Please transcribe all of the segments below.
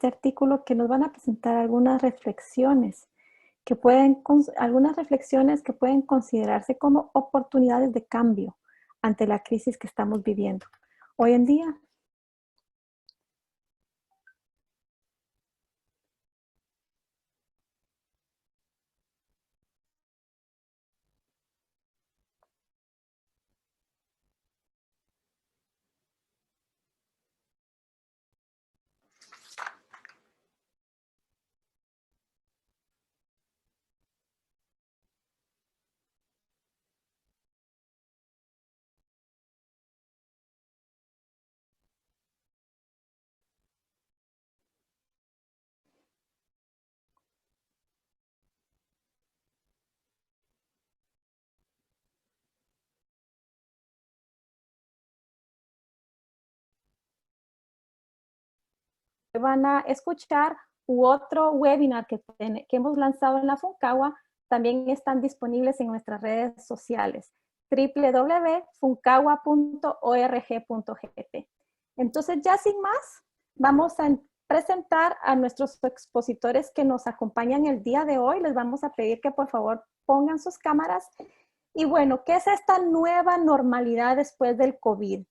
este artículo que nos van a presentar algunas reflexiones que pueden considerarse como oportunidades de cambio ante la crisis que estamos viviendo hoy en día. Van a escuchar otro webinar que hemos lanzado en la Funcagua, también están disponibles en nuestras redes sociales, www.funcagua.org.gt. Entonces, ya sin más, vamos a presentar a nuestros expositores que nos acompañan el día de hoy. Les vamos a pedir que por favor pongan sus cámaras. Y bueno, ¿qué es esta nueva normalidad después del COVID?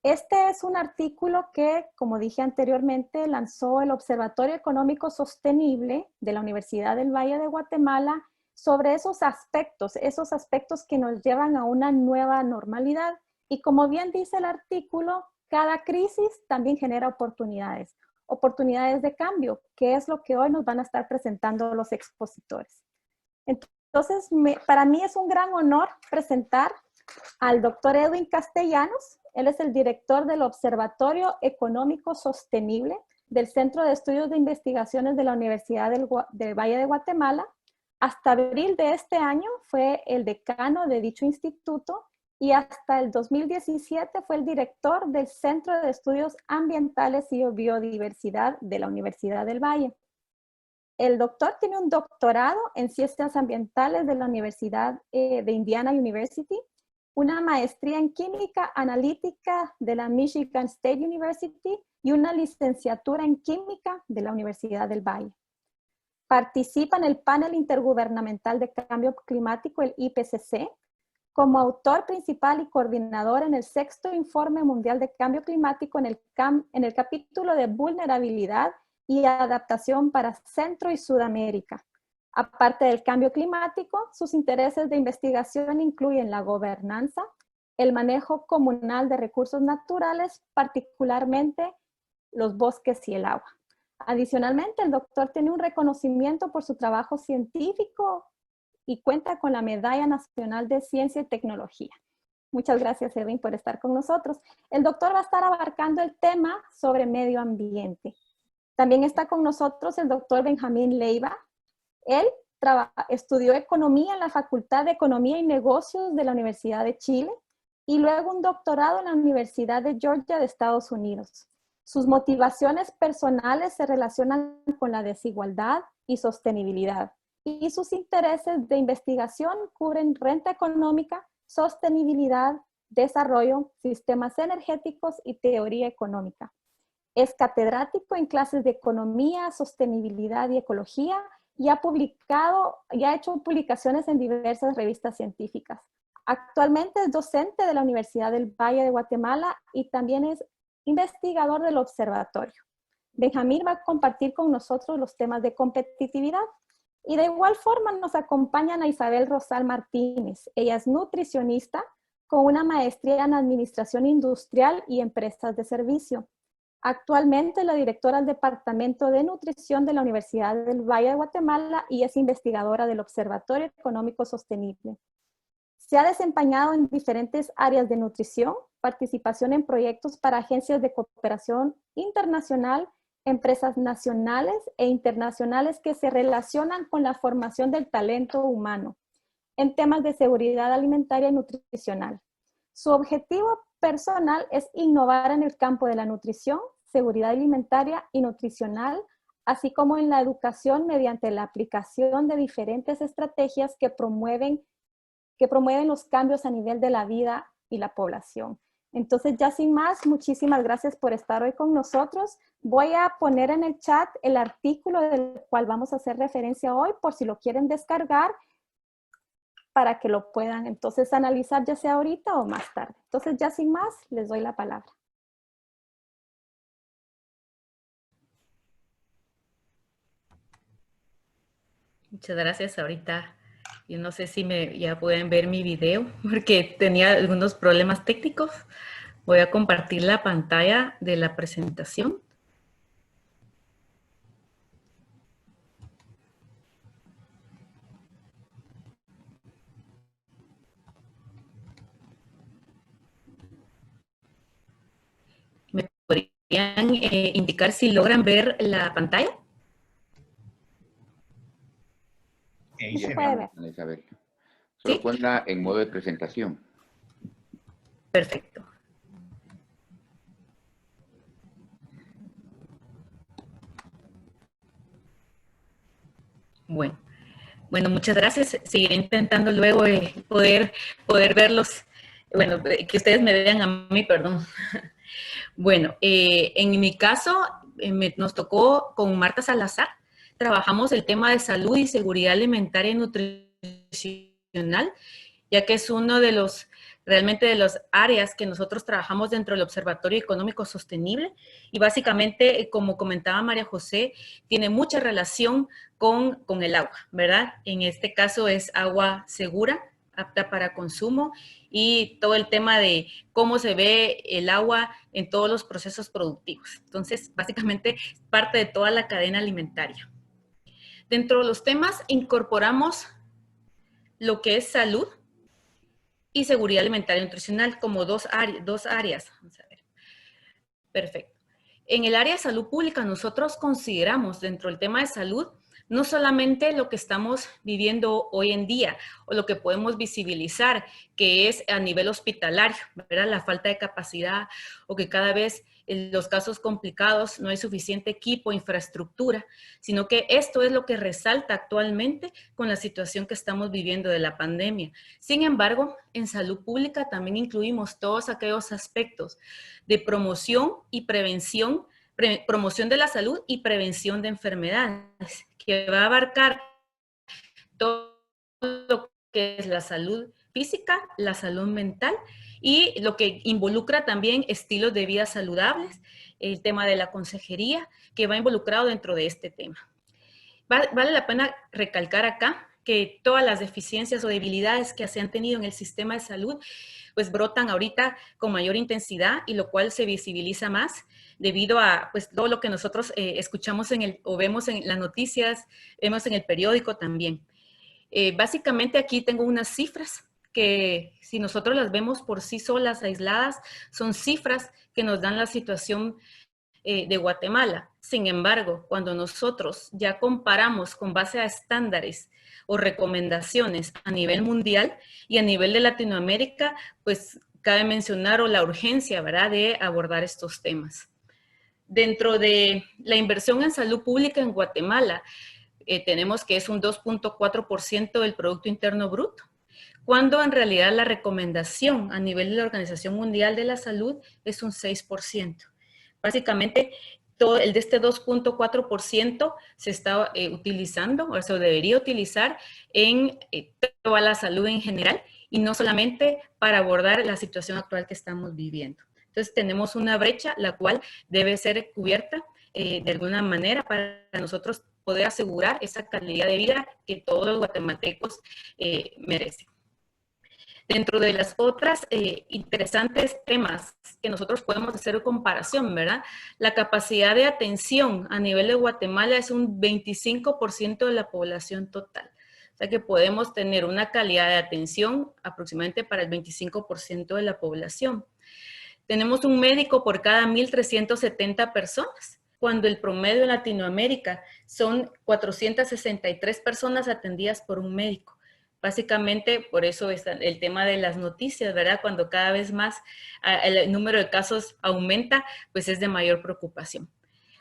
Este es un artículo que, como dije anteriormente, lanzó el Observatorio Económico Sostenible de la Universidad del Valle de Guatemala sobre esos aspectos que nos llevan a una nueva normalidad. Y como bien dice el artículo, cada crisis también genera oportunidades de cambio, que es lo que hoy nos van a estar presentando los expositores. Entonces, para mí es un gran honor presentar al doctor Edwin Castellanos. Él es el director del Observatorio Económico Sostenible del Centro de Estudios de Investigaciones de la Universidad del Valle de Guatemala. Hasta abril de este año fue el decano de dicho instituto y hasta el 2017 fue el director del Centro de Estudios Ambientales y Biodiversidad de la Universidad del Valle. El doctor tiene un doctorado en Ciencias Ambientales de la Universidad de Indiana University, una maestría en Química Analítica de la Michigan State University y una licenciatura en Química de la Universidad del Valle. Participa en el Panel Intergubernamental de Cambio Climático, el IPCC, como autor principal y coordinador en el 6º Informe Mundial de Cambio Climático en el capítulo de vulnerabilidad y adaptación para Centro y Sudamérica. Aparte del cambio climático, sus intereses de investigación incluyen la gobernanza, el manejo comunal de recursos naturales, particularmente los bosques y el agua. Adicionalmente, el doctor tiene un reconocimiento por su trabajo científico y cuenta con la Medalla Nacional de Ciencia y Tecnología. Muchas gracias, Edwin, por estar con nosotros. El doctor va a estar abarcando el tema sobre medio ambiente. También está con nosotros el doctor Benjamín Leiva. Él estudió economía en la Facultad de Economía y Negocios de la Universidad de Chile y luego un doctorado en la Universidad de Georgia de Estados Unidos. Sus motivaciones personales se relacionan con la desigualdad y sostenibilidad, y sus intereses de investigación cubren renta económica, sostenibilidad, desarrollo, sistemas energéticos y teoría económica. Es catedrático en clases de economía, sostenibilidad y ecología y ha hecho publicaciones en diversas revistas científicas. Actualmente es docente de la Universidad del Valle de Guatemala y también es investigador del observatorio. Benjamín va a compartir con nosotros los temas de competitividad. Y de igual forma nos acompañan a Isabel Rosal Martínez. Ella es nutricionista con una maestría en Administración Industrial y Empresas de Servicio. Actualmente es la directora del Departamento de Nutrición de la Universidad del Valle de Guatemala y es investigadora del Observatorio Económico Sostenible. Se ha desempeñado en diferentes áreas de nutrición, participación en proyectos para agencias de cooperación internacional, empresas nacionales e internacionales que se relacionan con la formación del talento humano en temas de seguridad alimentaria y nutricional. Su objetivo personal es innovar en el campo de la nutrición, seguridad alimentaria y nutricional, así como en la educación mediante la aplicación de diferentes estrategias que promueven los cambios a nivel de la vida y la población. Entonces, ya sin más, muchísimas gracias por estar hoy con nosotros. Voy a poner en el chat el artículo del cual vamos a hacer referencia hoy, por si lo quieren descargar, para que lo puedan entonces analizar ya sea ahorita o más tarde. Entonces, ya sin más, les doy la palabra. Muchas gracias. Ahorita yo no sé si ya pueden ver mi video porque tenía algunos problemas técnicos. Voy a compartir la pantalla de la presentación. ¿Me podrían indicar si logran ver la pantalla? Sí, se puede ver. Isabel. Solo ¿Sí? ponla en modo de presentación. Perfecto. Bueno, muchas gracias. Seguiré intentando luego poder verlos, bueno, que ustedes me vean a mí, perdón. Bueno, en mi caso, nos tocó con Marta Salazar, trabajamos el tema de salud y seguridad alimentaria y nutricional, ya que es uno de los, realmente de las áreas que nosotros trabajamos dentro del Observatorio Económico Sostenible y básicamente, como comentaba María José, tiene mucha relación con el agua, ¿verdad? En este caso es agua segura, apta para consumo y todo el tema de cómo se ve el agua en todos los procesos productivos. Entonces, básicamente, parte de toda la cadena alimentaria. Dentro de los temas incorporamos lo que es salud y seguridad alimentaria y nutricional como dos áreas. Vamos a ver. Perfecto. En el área de salud pública nosotros consideramos dentro del tema de salud no solamente lo que estamos viviendo hoy en día o lo que podemos visibilizar, que es a nivel hospitalario, ¿verdad? La falta de capacidad o que cada vez en los casos complicados no hay suficiente equipo, infraestructura, sino que esto es lo que resalta actualmente con la situación que estamos viviendo de la pandemia. Sin embargo, en salud pública también incluimos todos aquellos aspectos de promoción y prevención, promoción de la salud y prevención de enfermedades, que va a abarcar todo lo que es la salud física, la salud mental y lo que involucra también estilos de vida saludables, el tema de la consejería, que va involucrado dentro de este tema. Vale la pena recalcar acá que todas las deficiencias o debilidades que se han tenido en el sistema de salud, pues brotan ahorita con mayor intensidad y lo cual se visibiliza más debido a pues todo lo que nosotros escuchamos o vemos en las noticias, vemos en el periódico también. Básicamente aquí tengo unas cifras que si nosotros las vemos por sí solas, aisladas, son cifras que nos dan la situación de Guatemala. Sin embargo, cuando nosotros ya comparamos con base a estándares o recomendaciones a nivel mundial y a nivel de Latinoamérica, pues cabe mencionar la urgencia, ¿verdad?, de abordar estos temas. Dentro de la inversión en salud pública en Guatemala, tenemos que es un 2.4% del Producto Interno Bruto, cuando en realidad la recomendación a nivel de la Organización Mundial de la Salud es un 6%. Básicamente, todo el de este 2.4% se está utilizando, o se debería utilizar en toda la salud en general y no solamente para abordar la situación actual que estamos viviendo. Entonces, tenemos una brecha la cual debe ser cubierta de alguna manera para nosotros poder asegurar esa calidad de vida que todos los guatemaltecos merecen. Dentro de las otras interesantes temas que nosotros podemos hacer comparación, ¿verdad? La capacidad de atención a nivel de Guatemala es un 25% de la población total. O sea que podemos tener una calidad de atención aproximadamente para el 25% de la población. Tenemos un médico por cada 1.370 personas, cuando el promedio en Latinoamérica son 463 personas atendidas por un médico. Básicamente, por eso es el tema de las noticias, ¿verdad? Cuando cada vez más el número de casos aumenta, pues es de mayor preocupación.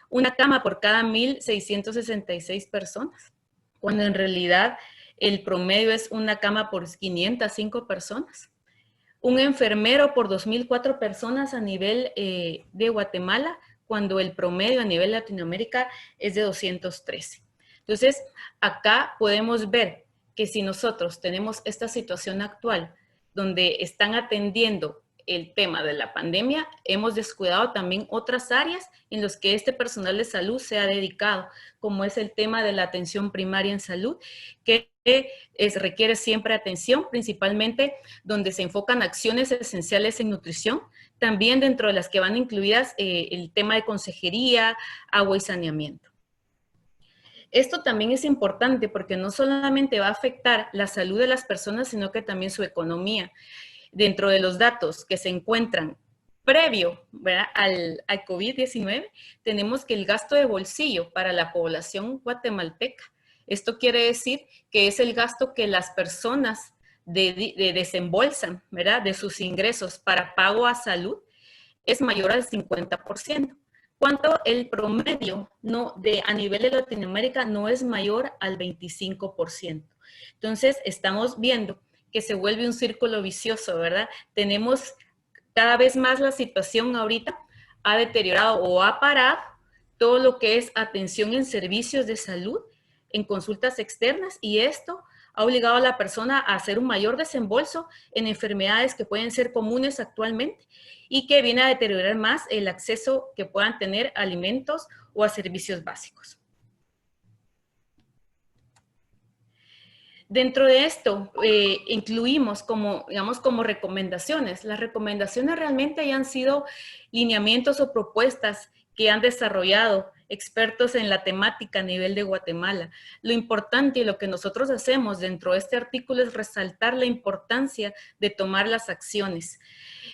Una cama por cada 1.666 personas, cuando en realidad el promedio es una cama por 505 personas. un enfermero por 2.004 personas a nivel de Guatemala, cuando el promedio a nivel Latinoamérica es de 213. Entonces, acá podemos ver que si nosotros tenemos esta situación actual, donde están atendiendo el tema de la pandemia, hemos descuidado también otras áreas en las que este personal de salud se ha dedicado, como es el tema de la atención primaria en salud, que requiere siempre atención, principalmente donde se enfocan acciones esenciales en nutrición, también dentro de las que van incluidas el tema de consejería, agua y saneamiento. Esto también es importante porque no solamente va a afectar la salud de las personas, sino que también su economía. Dentro de los datos que se encuentran previo, ¿verdad?, al COVID-19, tenemos que el gasto de bolsillo para la población guatemalteca, esto quiere decir que es el gasto que las personas desembolsan, ¿verdad?, de sus ingresos para pago a salud, es mayor al 50%, cuando el promedio a nivel de Latinoamérica no es mayor al 25%. Entonces, estamos viendo que se vuelve un círculo vicioso, ¿verdad? Tenemos cada vez más la situación ahorita ha deteriorado o ha parado todo lo que es atención en servicios de salud, en consultas externas, y esto ha obligado a la persona a hacer un mayor desembolso en enfermedades que pueden ser comunes actualmente y que viene a deteriorar más el acceso que puedan tener a alimentos o a servicios básicos. Dentro de esto, incluimos como recomendaciones. Las recomendaciones realmente ya han sido lineamientos o propuestas que han desarrollado expertos en la temática a nivel de Guatemala. Lo importante y lo que nosotros hacemos dentro de este artículo es resaltar la importancia de tomar las acciones.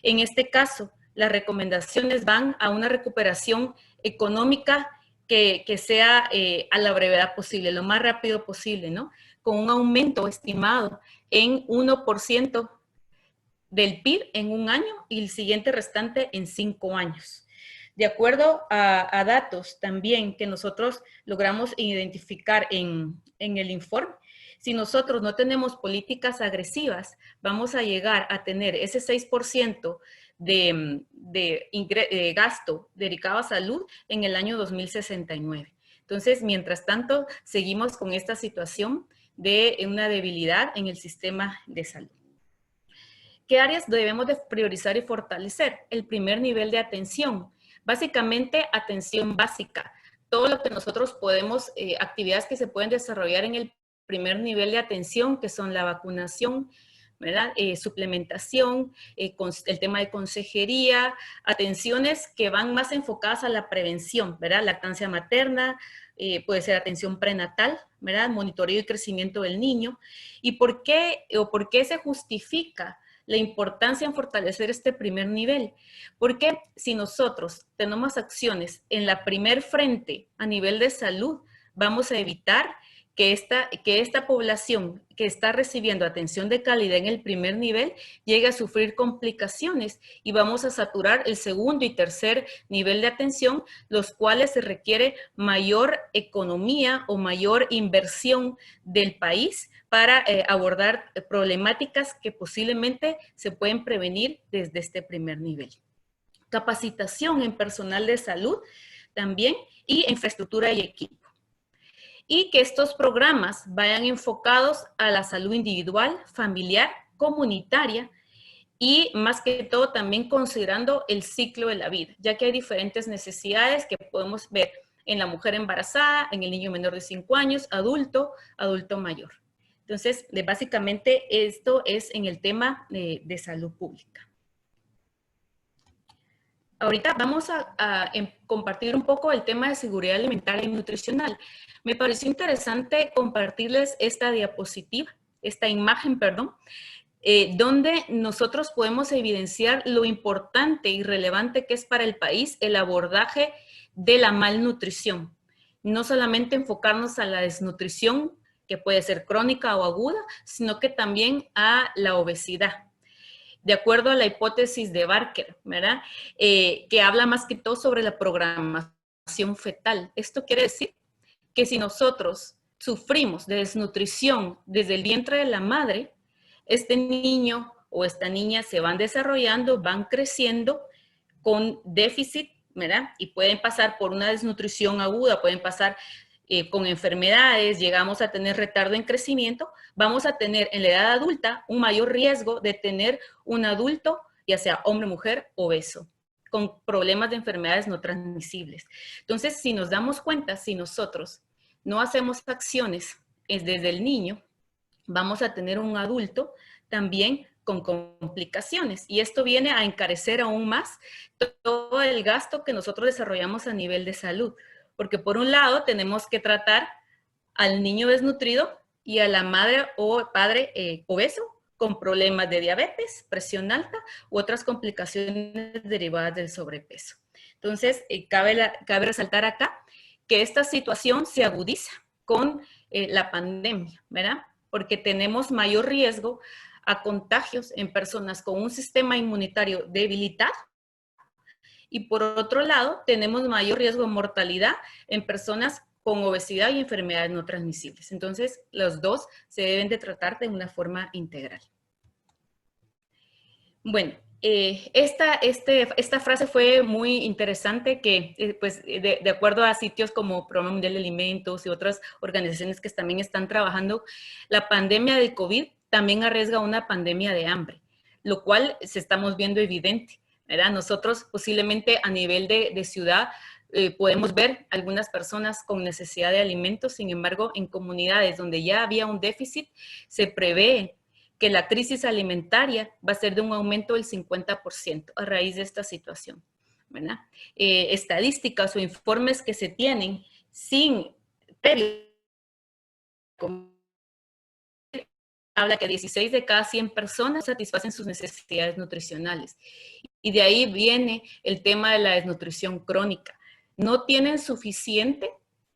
En este caso, las recomendaciones van a una recuperación económica que sea a la brevedad posible, lo más rápido posible, ¿no? Con un aumento estimado en 1% del PIB en un año y el siguiente restante en 5 años. De acuerdo a datos también que nosotros logramos identificar en el informe, si nosotros no tenemos políticas agresivas, vamos a llegar a tener ese 6% de gasto dedicado a salud en el año 2069. Entonces, mientras tanto, seguimos con esta situación de una debilidad en el sistema de salud. ¿Qué áreas debemos de priorizar y fortalecer? El primer nivel de atención. Básicamente, atención básica. Todo lo que nosotros podemos, actividades que se pueden desarrollar en el primer nivel de atención, que son la vacunación, ¿verdad? Suplementación, el tema de consejería, atenciones que van más enfocadas a la prevención, ¿verdad? Lactancia materna, puede ser atención prenatal, ¿verdad? Monitoreo y crecimiento del niño. ¿Y por qué se justifica la importancia en fortalecer este primer nivel? Porque si nosotros tenemos acciones en la primer frente a nivel de salud, vamos a evitar que esta población que está recibiendo atención de calidad en el primer nivel llegue a sufrir complicaciones y vamos a saturar el segundo y tercer nivel de atención, los cuales se requiere mayor economía o mayor inversión del país para abordar problemáticas que posiblemente se pueden prevenir desde este primer nivel. Capacitación en personal de salud también y infraestructura y equipo. Y que estos programas vayan enfocados a la salud individual, familiar, comunitaria y más que todo también considerando el ciclo de la vida, ya que hay diferentes necesidades que podemos ver en la mujer embarazada, en el niño menor de 5 años, adulto mayor. Entonces, básicamente esto es en el tema de salud pública. Ahorita vamos a compartir un poco el tema de seguridad alimentaria y nutricional. Me pareció interesante compartirles esta diapositiva, esta imagen, perdón, donde nosotros podemos evidenciar lo importante y relevante que es para el país el abordaje de la malnutrición. No solamente enfocarnos a la desnutrición, que puede ser crónica o aguda, sino que también a la obesidad. De acuerdo a la hipótesis de Barker, ¿verdad? Que habla más que todo sobre la programación fetal. Esto quiere decir que si nosotros sufrimos de desnutrición desde el vientre de la madre, este niño o esta niña se van desarrollando, van creciendo con déficit, ¿verdad? Y pueden pasar por una desnutrición aguda, pueden pasar con enfermedades, llegamos a tener retardo en crecimiento, vamos a tener en la edad adulta un mayor riesgo de tener un adulto, ya sea hombre o mujer, obeso, con problemas de enfermedades no transmisibles. Entonces, si nos damos cuenta, si nosotros no hacemos acciones desde el niño, vamos a tener un adulto también con complicaciones. Y esto viene a encarecer aún más todo el gasto que nosotros desarrollamos a nivel de salud. Porque por un lado tenemos que tratar al niño desnutrido y a la madre o padre obeso con problemas de diabetes, presión alta u otras complicaciones derivadas del sobrepeso. Entonces, cabe resaltar acá que esta situación se agudiza con la pandemia, ¿verdad? Porque tenemos mayor riesgo a contagios en personas con un sistema inmunitario debilitado y por otro lado tenemos mayor riesgo de mortalidad en personas con obesidad y enfermedades no transmisibles. Entonces, los dos se deben de tratar de una forma integral. Bueno, esta frase fue muy interesante que, pues, de acuerdo a sitios como Programa Mundial de Alimentos y otras organizaciones que también están trabajando, la pandemia del COVID también arriesga una pandemia de hambre, lo cual se estamos viendo evidente, ¿verdad? Nosotros posiblemente a nivel de ciudad podemos ver algunas personas con necesidad de alimentos, sin embargo, en comunidades donde ya había un déficit, se prevé que la crisis alimentaria va a ser de un aumento del 50% a raíz de esta situación, ¿verdad? Estadísticas o informes que se tienen sin habla que 16 de cada 100 personas satisfacen sus necesidades nutricionales. Y de ahí viene el tema de la desnutrición crónica. No tienen suficiente,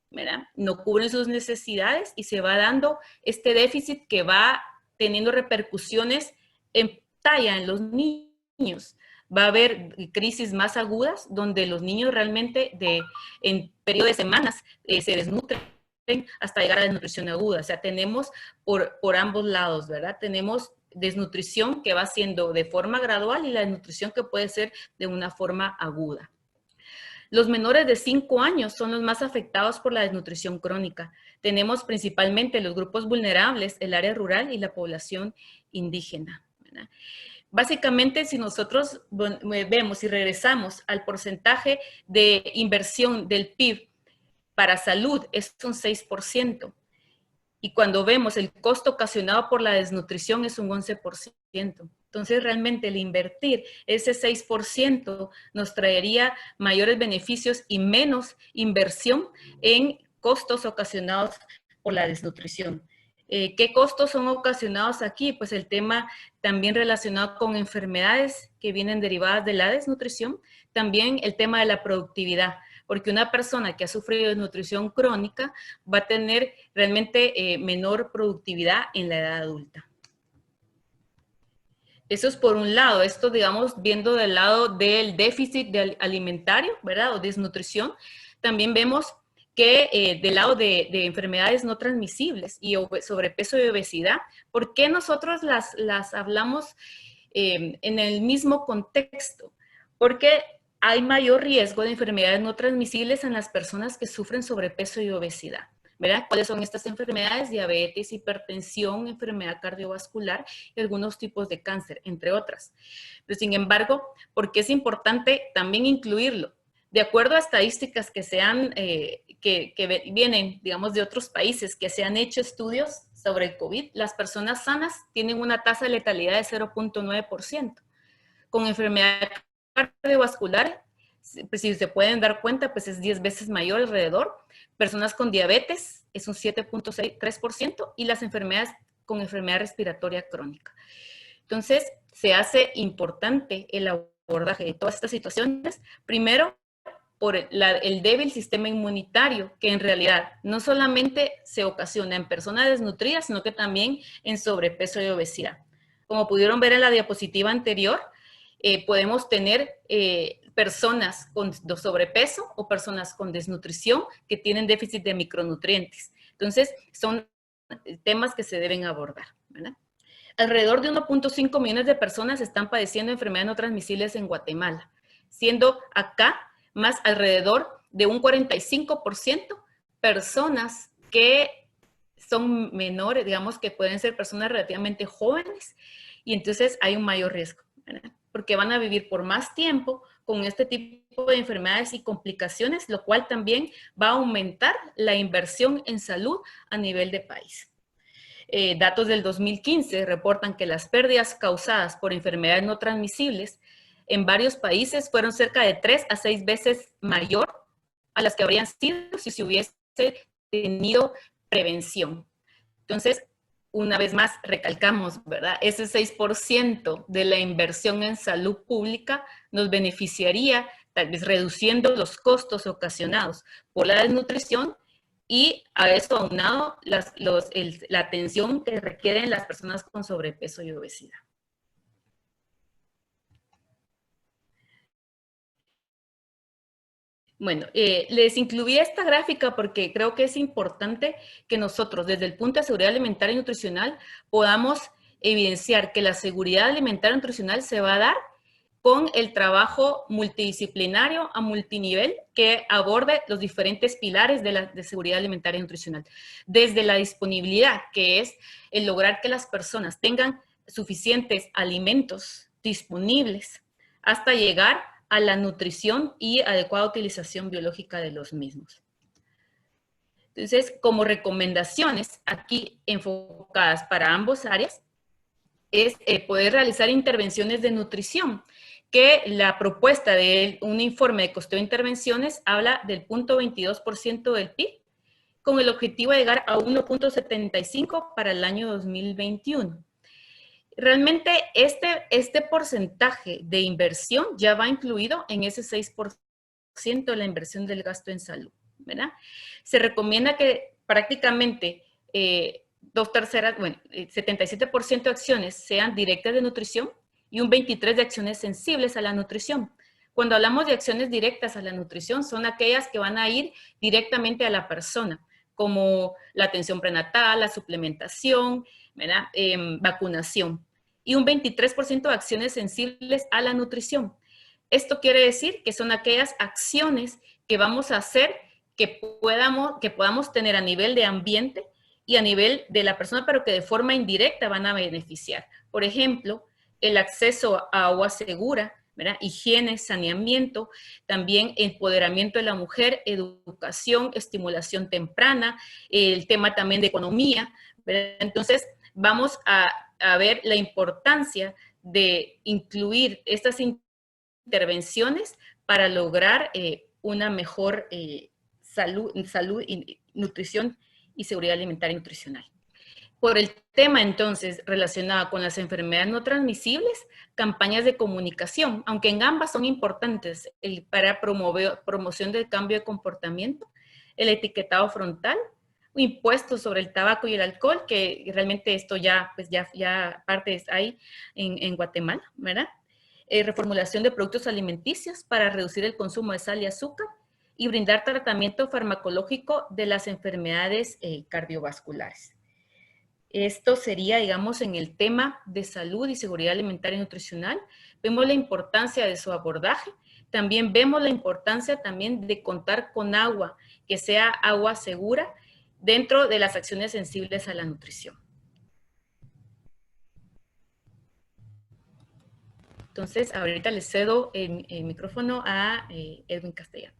¿verdad? No cubren sus necesidades y se va dando este déficit que va teniendo repercusiones en talla en los niños. Va a haber crisis más agudas donde los niños realmente en periodo de semanas se desnutren hasta llegar a desnutrición aguda. O sea, tenemos por ambos lados, ¿verdad? Tenemos desnutrición que va siendo de forma gradual y la desnutrición que puede ser de una forma aguda. Los menores de 5 años son los más afectados por la desnutrición crónica. Tenemos principalmente los grupos vulnerables, el área rural y la población indígena, ¿verdad? Básicamente, si nosotros vemos y regresamos al porcentaje de inversión del PIB para salud, es un 6%. Y cuando vemos el costo ocasionado por la desnutrición es un 11%. Entonces, realmente el invertir ese 6% nos traería mayores beneficios y menos inversión en costos ocasionados por la desnutrición. ¿Qué costos son ocasionados aquí? Pues el tema también relacionado con enfermedades que vienen derivadas de la desnutrición, también el tema de la productividad, porque una persona que ha sufrido desnutrición crónica va a tener realmente menor productividad en la edad adulta. Eso es por un lado, esto digamos viendo del lado del déficit alimentario, ¿verdad? O desnutrición. También vemos que del lado de enfermedades no transmisibles y sobrepeso y obesidad, ¿por qué nosotros las hablamos en el mismo contexto? Porque hay mayor riesgo de enfermedades no transmisibles en las personas que sufren sobrepeso y obesidad, ¿verdad? ¿Cuáles son estas enfermedades? Diabetes, hipertensión, enfermedad cardiovascular y algunos tipos de cáncer, entre otras. Pero sin embargo, ¿por qué es importante también incluirlo? De acuerdo a estadísticas que que vienen, digamos, de otros países, que se han hecho estudios sobre el COVID, las personas sanas tienen una tasa de letalidad de 0.9%. Con enfermedad cardiovascular, pues si se pueden dar cuenta, pues es 10 veces mayor alrededor. Personas con diabetes es un 7.3% y las enfermedades con enfermedad respiratoria crónica. Entonces, se hace importante el abordaje de todas estas situaciones, primero por el débil sistema inmunitario, que en realidad no solamente se ocasiona en personas desnutridas, sino que también en sobrepeso y obesidad. Como pudieron ver en la diapositiva anterior, podemos tener personas con sobrepeso o personas con desnutrición que tienen déficit de micronutrientes. Entonces, son temas que se deben abordar, ¿verdad? Alrededor de 1.5 millones de personas están padeciendo enfermedades no transmisibles en Guatemala, siendo acá más alrededor de un 45% personas que son menores, digamos que pueden ser personas relativamente jóvenes, y entonces hay un mayor riesgo, ¿verdad? Porque van a vivir por más tiempo con este tipo de enfermedades y complicaciones, lo cual también va a aumentar la inversión en salud a nivel de país. Datos del 2015 reportan que las pérdidas causadas por enfermedades no transmisibles en varios países fueron cerca de 3 a 6 veces mayor a las que habrían sido si se hubiese tenido prevención. Entonces, una vez más, recalcamos, ¿verdad? Ese 6% de la inversión en salud pública nos beneficiaría, tal vez reduciendo los costos ocasionados por la desnutrición y a eso aunado la atención que requieren las personas con sobrepeso y obesidad. Bueno, les incluí esta gráfica porque creo que es importante que nosotros, desde el punto de seguridad alimentaria y nutricional, podamos evidenciar que la seguridad alimentaria y nutricional se va a dar con el trabajo multidisciplinario a multinivel que aborde los diferentes pilares de seguridad alimentaria y nutricional. Desde la disponibilidad, que es el lograr que las personas tengan suficientes alimentos disponibles, hasta llegar a la nutrición y adecuada utilización biológica de los mismos. Entonces, como recomendaciones aquí enfocadas para ambas áreas, es poder realizar intervenciones de nutrición, que la propuesta de un informe de costeo de intervenciones habla del 0.22% del PIB, con el objetivo de llegar a 1.75 para el año 2021. Realmente este porcentaje de inversión ya va incluido en ese 6% de la inversión del gasto en salud, ¿verdad? Se recomienda que prácticamente 77% de acciones sean directas de nutrición y un 23% de acciones sensibles a la nutrición. Cuando hablamos de acciones directas a la nutrición, son aquellas que van a ir directamente a la persona, como la atención prenatal, la suplementación, ¿verdad? Vacunación. Y un 23% de acciones sensibles a la nutrición. Esto quiere decir que son aquellas acciones que vamos a hacer que podamos tener a nivel de ambiente y a nivel de la persona, pero que de forma indirecta van a beneficiar. Por ejemplo, el acceso a agua segura, ¿verdad? Higiene, saneamiento, también empoderamiento de la mujer, educación, estimulación temprana, el tema también de economía, ¿verdad? Entonces, vamos a ver la importancia de incluir estas intervenciones para lograr una mejor salud, nutrición y seguridad alimentaria y nutricional. Por el tema, entonces, relacionado con las enfermedades no transmisibles, campañas de comunicación, aunque en ambas son importantes para promoción del cambio de comportamiento, el etiquetado frontal, impuestos sobre el tabaco y el alcohol, que realmente esto ya parte es ahí en Guatemala, ¿verdad? Reformulación de productos alimenticios para reducir el consumo de sal y azúcar y brindar tratamiento farmacológico de las enfermedades cardiovasculares. Esto sería, digamos, en el tema de salud y seguridad alimentaria y nutricional. Vemos la importancia de su abordaje. También vemos la importancia también de contar con agua, que sea agua segura dentro de las acciones sensibles a la nutrición. Entonces, ahorita le cedo el micrófono a Edwin Castellano.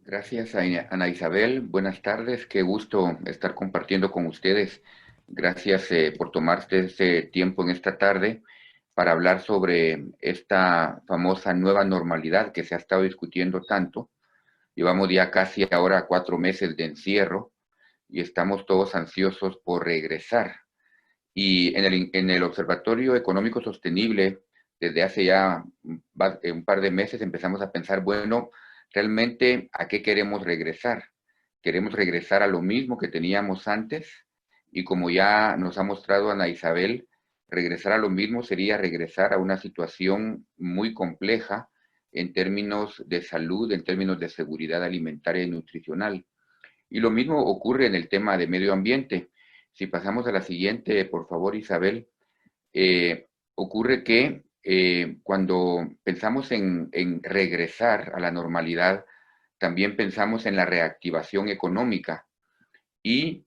Gracias, Ana Isabel. Buenas tardes. Qué gusto estar compartiendo con ustedes. Gracias por tomarse ese tiempo en esta tarde para hablar sobre esta famosa nueva normalidad que se ha estado discutiendo tanto. Llevamos ya casi ahora 4 meses de encierro y estamos todos ansiosos por regresar. Y en el Observatorio Económico Sostenible, desde hace ya un par de meses empezamos a pensar, bueno, realmente, ¿a qué queremos regresar? ¿Queremos regresar a lo mismo que teníamos antes? Y como ya nos ha mostrado Ana Isabel, regresar a lo mismo sería regresar a una situación muy compleja en términos de salud, en términos de seguridad alimentaria y nutricional. Y lo mismo ocurre en el tema de medio ambiente. Si pasamos a la siguiente, por favor, Isabel. Ocurre que cuando pensamos en regresar a la normalidad, también pensamos en la reactivación económica. Y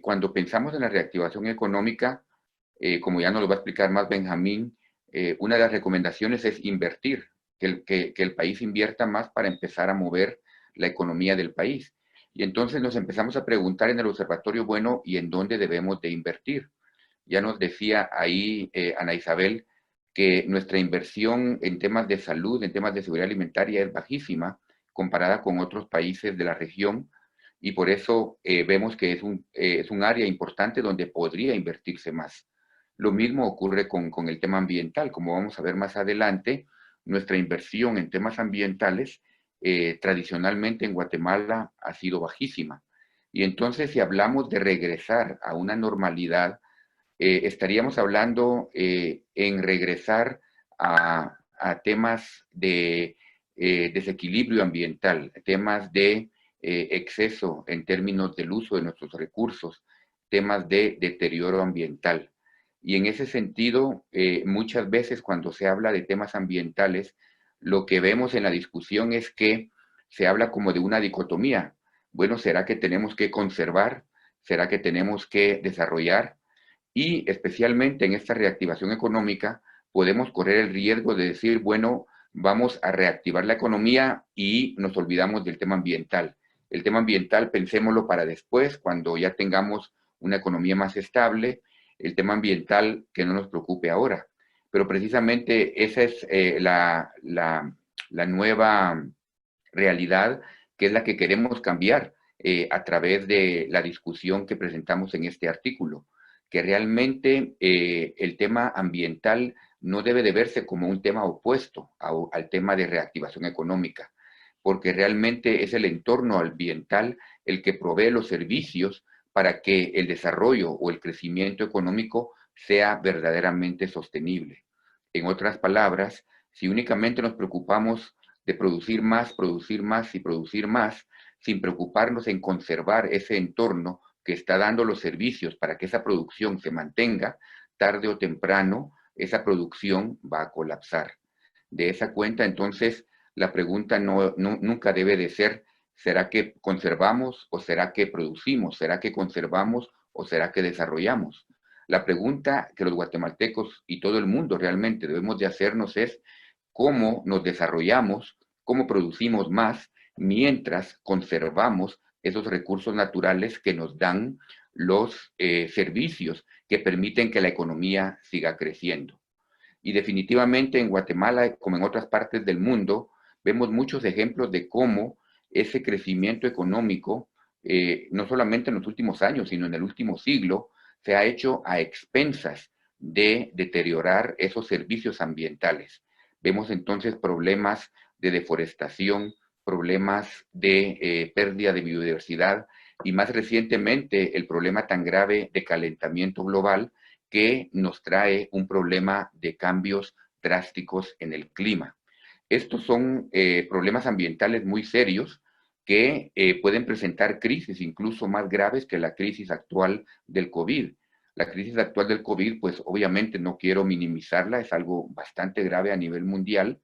cuando pensamos en la reactivación económica, como ya nos lo va a explicar más Benjamín, una de las recomendaciones es invertir, que el país invierta más para empezar a mover la economía del país. Y entonces nos empezamos a preguntar en el observatorio, bueno, ¿y en dónde debemos de invertir? Ya nos decía ahí Ana Isabel que nuestra inversión en temas de salud, en temas de seguridad alimentaria es bajísima comparada con otros países de la región y por eso vemos que es un área importante donde podría invertirse más. Lo mismo ocurre con el tema ambiental, como vamos a ver más adelante, nuestra inversión en temas ambientales tradicionalmente en Guatemala ha sido bajísima. Y entonces si hablamos de regresar a una normalidad, estaríamos hablando en regresar a temas de desequilibrio ambiental, temas de exceso en términos del uso de nuestros recursos, temas de deterioro ambiental. Y en ese sentido, muchas veces cuando se habla de temas ambientales, lo que vemos en la discusión es que se habla como de una dicotomía. Bueno, ¿será que tenemos que conservar? ¿Será que tenemos que desarrollar? Y especialmente en esta reactivación económica, podemos correr el riesgo de decir, bueno, vamos a reactivar la economía y nos olvidamos del tema ambiental. El tema ambiental pensémoslo para después, cuando ya tengamos una economía más estable, el tema ambiental que no nos preocupe ahora. Pero precisamente esa es la nueva realidad que es la que queremos cambiar a través de la discusión que presentamos en este artículo, que realmente el tema ambiental no debe de verse como un tema opuesto al tema de reactivación económica, porque realmente es el entorno ambiental el que provee los servicios para que el desarrollo o el crecimiento económico sea verdaderamente sostenible. En otras palabras, si únicamente nos preocupamos de producir más y producir más, sin preocuparnos en conservar ese entorno que está dando los servicios para que esa producción se mantenga, tarde o temprano esa producción va a colapsar. De esa cuenta, entonces, la pregunta nunca debe de ser, ¿será que conservamos o será que producimos? ¿Será que conservamos o será que desarrollamos? La pregunta que los guatemaltecos y todo el mundo realmente debemos de hacernos es, ¿cómo nos desarrollamos, cómo producimos más mientras conservamos esos recursos naturales que nos dan los servicios que permiten que la economía siga creciendo? Y definitivamente en Guatemala, como en otras partes del mundo, vemos muchos ejemplos de cómo ese crecimiento económico, no solamente en los últimos años, sino en el último siglo, se ha hecho a expensas de deteriorar esos servicios ambientales. Vemos entonces problemas de deforestación, problemas de pérdida de biodiversidad y más recientemente el problema tan grave de calentamiento global que nos trae un problema de cambios drásticos en el clima. Estos son problemas ambientales muy serios que pueden presentar crisis incluso más graves que la crisis actual del COVID. La crisis actual del COVID, pues obviamente no quiero minimizarla, es algo bastante grave a nivel mundial,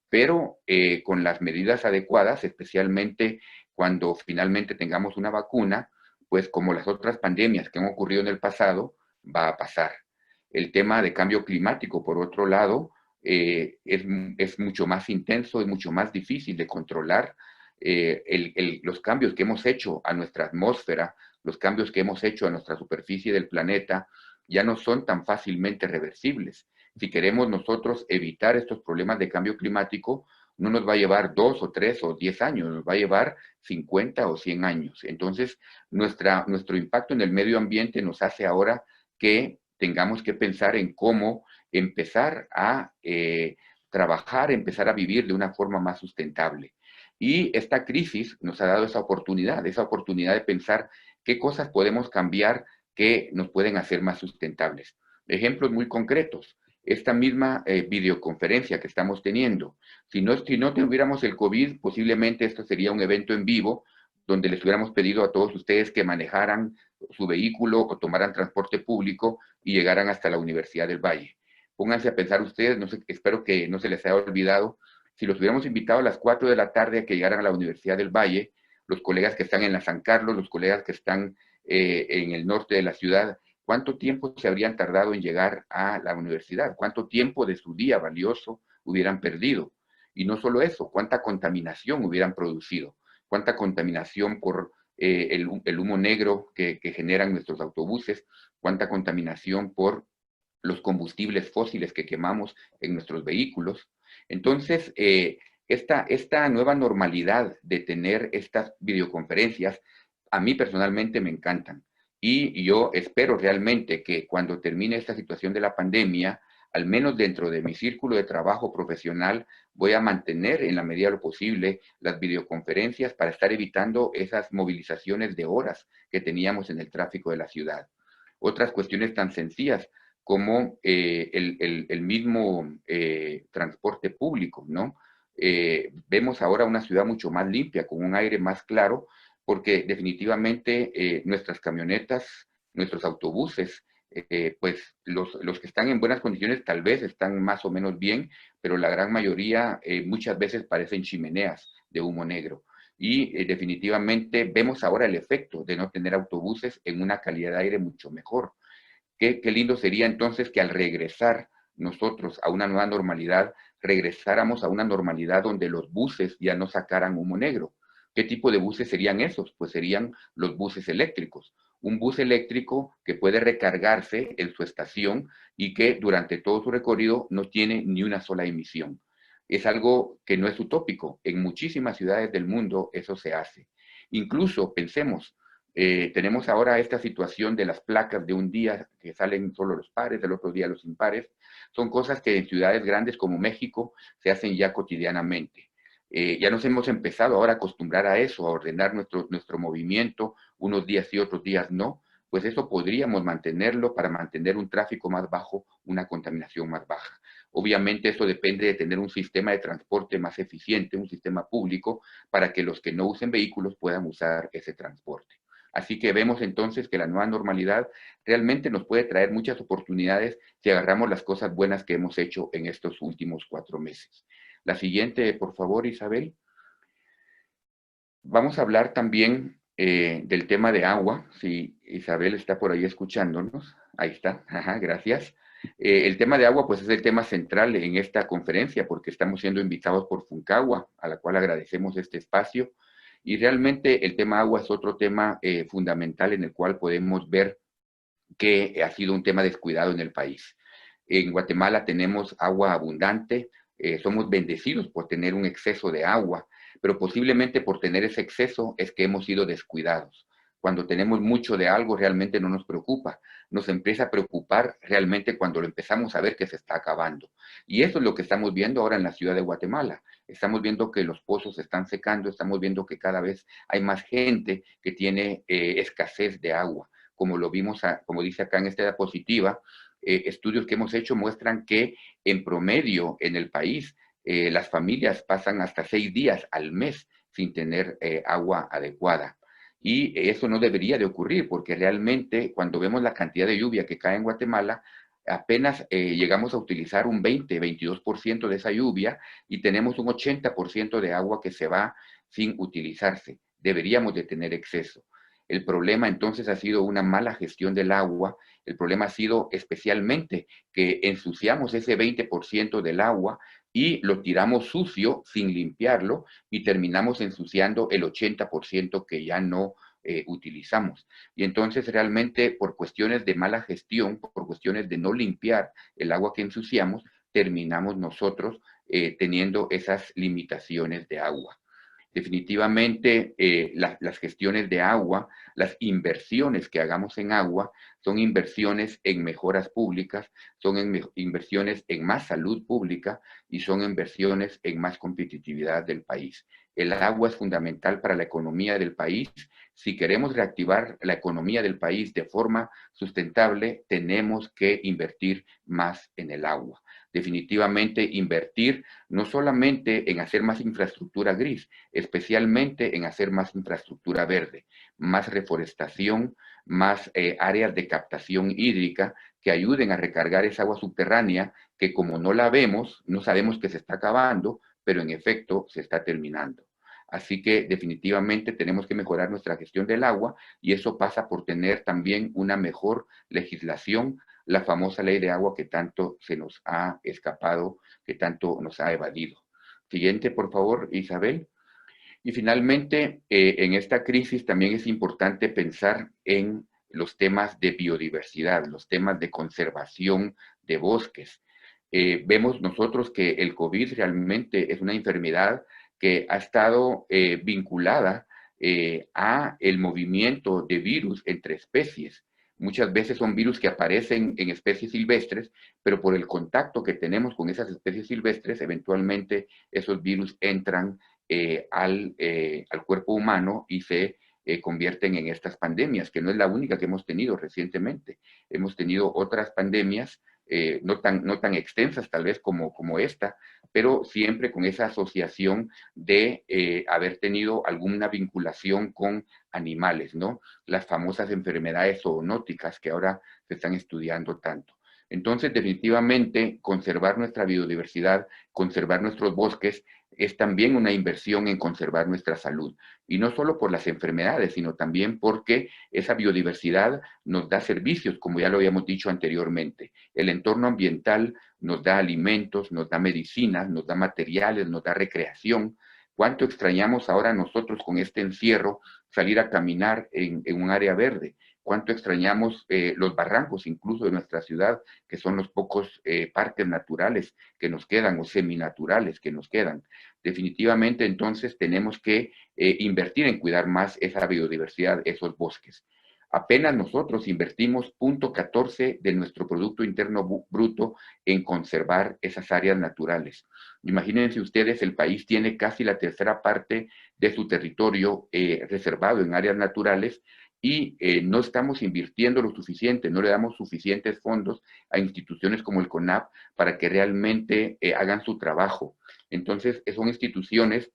pero con las medidas adecuadas, especialmente cuando finalmente tengamos una vacuna, pues como las otras pandemias que han ocurrido en el pasado, va a pasar. El tema de cambio climático, por otro lado, es mucho más intenso, es mucho más difícil de controlar. Los cambios que hemos hecho a nuestra atmósfera, los cambios que hemos hecho a nuestra superficie del planeta, ya no son tan fácilmente reversibles. Si queremos nosotros evitar estos problemas de cambio climático, no nos va a llevar 2 o 3 o 10 años, nos va a llevar 50 o 100 años. Entonces, nuestro impacto en el medio ambiente nos hace ahora que tengamos que pensar en cómo empezar a trabajar, empezar a vivir de una forma más sustentable. Y esta crisis nos ha dado esa oportunidad de pensar qué cosas podemos cambiar que nos pueden hacer más sustentables. Ejemplos muy concretos. Esta misma videoconferencia que estamos teniendo. Si no tuviéramos el COVID, posiblemente esto sería un evento en vivo donde les hubiéramos pedido a todos ustedes que manejaran su vehículo o tomaran transporte público y llegaran hasta la Universidad del Valle. Pónganse a pensar ustedes, no sé, espero que no se les haya olvidado, si los hubiéramos invitado a las 4 de la tarde a que llegaran a la Universidad del Valle, los colegas que están en la San Carlos, los colegas que están en el norte de la ciudad, ¿cuánto tiempo se habrían tardado en llegar a la universidad? ¿Cuánto tiempo de su día valioso hubieran perdido? Y no solo eso, ¿cuánta contaminación hubieran producido? ¿Cuánta contaminación por el humo negro que generan nuestros autobuses? ¿Cuánta contaminación por los combustibles fósiles que quemamos en nuestros vehículos? Entonces, esta nueva normalidad de tener estas videoconferencias, a mí personalmente me encantan. Y yo espero realmente que cuando termine esta situación de la pandemia, al menos dentro de mi círculo de trabajo profesional, voy a mantener en la medida de lo posible las videoconferencias para estar evitando esas movilizaciones de horas que teníamos en el tráfico de la ciudad. Otras cuestiones tan sencillas como el mismo transporte público, ¿no? Vemos ahora una ciudad mucho más limpia, con un aire más claro, porque definitivamente nuestras camionetas, nuestros autobuses, pues los que están en buenas condiciones tal vez están más o menos bien, pero la gran mayoría muchas veces parecen chimeneas de humo negro. Y definitivamente vemos ahora el efecto de no tener autobuses en una calidad de aire mucho mejor. Qué lindo sería entonces que al regresar nosotros a una nueva normalidad, regresáramos a una normalidad donde los buses ya no sacaran humo negro. ¿Qué tipo de buses serían esos? Pues serían los buses eléctricos. Un bus eléctrico que puede recargarse en su estación y que durante todo su recorrido no tiene ni una sola emisión. Es algo que no es utópico. En muchísimas ciudades del mundo eso se hace. Incluso pensemos, tenemos ahora esta situación de las placas de un día que salen solo los pares, del otro día los impares. Son cosas que en ciudades grandes como México se hacen ya cotidianamente. Ya nos hemos empezado ahora a acostumbrar a eso, a ordenar nuestro movimiento, unos días sí, otros días no. Pues eso podríamos mantenerlo para mantener un tráfico más bajo, una contaminación más baja. Obviamente eso depende de tener un sistema de transporte más eficiente, un sistema público, para que los que no usen vehículos puedan usar ese transporte. Así que vemos entonces que la nueva normalidad realmente nos puede traer muchas oportunidades si agarramos las cosas buenas que hemos hecho en estos últimos 4 meses. La siguiente, por favor, Isabel. Vamos a hablar también del tema de agua. Si Isabel está por ahí escuchándonos. Ahí está. Ajá, gracias. El tema de agua, pues es el tema central en esta conferencia porque estamos siendo invitados por Funcagua, a la cual agradecemos este espacio. Y realmente el tema agua es otro tema fundamental en el cual podemos ver que ha sido un tema descuidado en el país. En Guatemala tenemos agua abundante, somos bendecidos por tener un exceso de agua, pero posiblemente por tener ese exceso es que hemos sido descuidados. Cuando tenemos mucho de algo realmente no nos preocupa, nos empieza a preocupar realmente cuando lo empezamos a ver que se está acabando. Y eso es lo que estamos viendo ahora en la ciudad de Guatemala. Estamos viendo que los pozos se están secando, estamos viendo que cada vez hay más gente que tiene escasez de agua. Como lo vimos, como dice acá en esta diapositiva, estudios que hemos hecho muestran que en promedio en el país las familias pasan hasta 6 días al mes sin tener agua adecuada. Y eso no debería de ocurrir porque realmente cuando vemos la cantidad de lluvia que cae en Guatemala, apenas llegamos a utilizar un 20-22% de esa lluvia y tenemos un 80% de agua que se va sin utilizarse. Deberíamos de tener exceso. El problema entonces ha sido una mala gestión del agua. El problema ha sido especialmente que ensuciamos ese 20% del agua y lo tiramos sucio sin limpiarlo y terminamos ensuciando el 80% que ya no utilizamos. Y entonces realmente por cuestiones de mala gestión, por cuestiones de no limpiar el agua que ensuciamos, terminamos nosotros teniendo esas limitaciones de agua. Definitivamente las gestiones de agua, las inversiones que hagamos en agua, son inversiones en mejoras públicas, son inversiones en más salud pública y son inversiones en más competitividad del país. El agua es fundamental para la economía del país. Si queremos reactivar la economía del país de forma sustentable, tenemos que invertir más en el agua. Definitivamente invertir no solamente en hacer más infraestructura gris, especialmente en hacer más infraestructura verde, más reforestación, más áreas de captación hídrica que ayuden a recargar esa agua subterránea que como no la vemos, no sabemos que se está acabando, pero en efecto se está terminando. Así que definitivamente tenemos que mejorar nuestra gestión del agua y eso pasa por tener también una mejor legislación, la famosa ley de agua que tanto se nos ha escapado, que tanto nos ha evadido. Siguiente, por favor, Isabel. Y finalmente, en esta crisis también es importante pensar en los temas de biodiversidad, los temas de conservación de bosques. Vemos nosotros que el COVID realmente es una enfermedad que ha estado vinculada a el movimiento de virus entre especies. Muchas veces son virus que aparecen en especies silvestres, pero por el contacto que tenemos con esas especies silvestres, eventualmente esos virus entran al cuerpo humano y se convierten en estas pandemias, que no es la única que hemos tenido recientemente. Hemos tenido otras pandemias, no tan extensas tal vez como esta, pero siempre con esa asociación de haber tenido alguna vinculación con animales, ¿no? Las famosas enfermedades zoonóticas que ahora se están estudiando tanto. Entonces, definitivamente, conservar nuestra biodiversidad, conservar nuestros bosques, es también una inversión en conservar nuestra salud. Y no solo por las enfermedades, sino también porque esa biodiversidad nos da servicios, como ya lo habíamos dicho anteriormente. El entorno ambiental nos da alimentos, nos da medicinas, nos da materiales, nos da recreación. ¿Cuánto extrañamos ahora nosotros con este encierro salir a caminar en un área verde? ¿Cuánto extrañamos los barrancos incluso de nuestra ciudad, que son los pocos parques naturales que nos quedan o seminaturales que nos quedan? Definitivamente entonces tenemos que invertir en cuidar más esa biodiversidad, esos bosques. Apenas nosotros invertimos 0.14 de nuestro Producto Interno Bruto en conservar esas áreas naturales. Imagínense ustedes, el país tiene casi la tercera parte de su territorio reservado en áreas naturales y no estamos invirtiendo lo suficiente, no le damos suficientes fondos a instituciones como el CONAP para que realmente hagan su trabajo. Entonces, son instituciones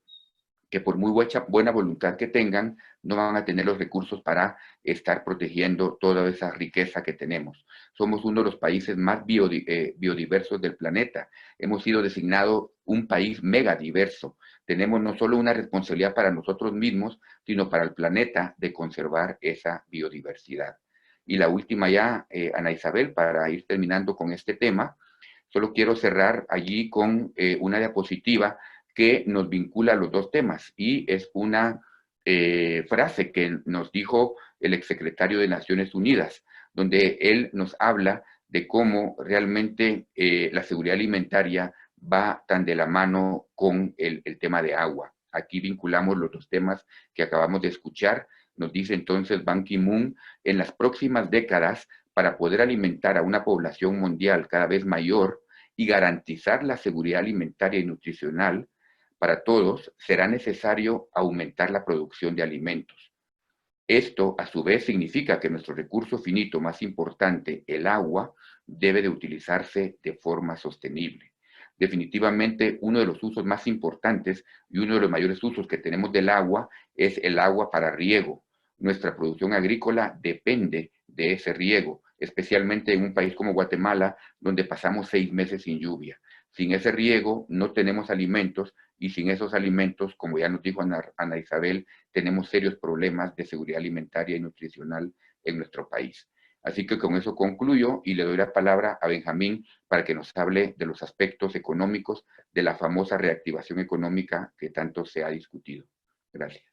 que por muy buena voluntad que tengan, no van a tener los recursos para estar protegiendo toda esa riqueza que tenemos. Somos uno de los países más biodiversos del planeta. Hemos sido designados un país megadiverso. Tenemos no solo una responsabilidad para nosotros mismos, sino para el planeta de conservar esa biodiversidad. Y la última ya, Ana Isabel, para ir terminando con este tema, solo quiero cerrar allí con una diapositiva que nos vincula a los dos temas y es una frase que nos dijo el exsecretario de Naciones Unidas, donde él nos habla de cómo realmente la seguridad alimentaria va tan de la mano con el tema de agua. Aquí vinculamos los dos temas que acabamos de escuchar. Nos dice entonces Ban Ki-moon, en las próximas décadas, para poder alimentar a una población mundial cada vez mayor y garantizar la seguridad alimentaria y nutricional, para todos, será necesario aumentar la producción de alimentos. Esto, a su vez, significa que nuestro recurso finito más importante, el agua, debe de utilizarse de forma sostenible. Definitivamente, uno de los usos más importantes y uno de los mayores usos que tenemos del agua es el agua para riego. Nuestra producción agrícola depende de ese riego, especialmente en un país como Guatemala, donde pasamos 6 meses sin lluvia. Sin ese riego no tenemos alimentos y sin esos alimentos, como ya nos dijo Ana Isabel, tenemos serios problemas de seguridad alimentaria y nutricional en nuestro país. Así que con eso concluyo y le doy la palabra a Benjamín para que nos hable de los aspectos económicos de la famosa reactivación económica que tanto se ha discutido. Gracias.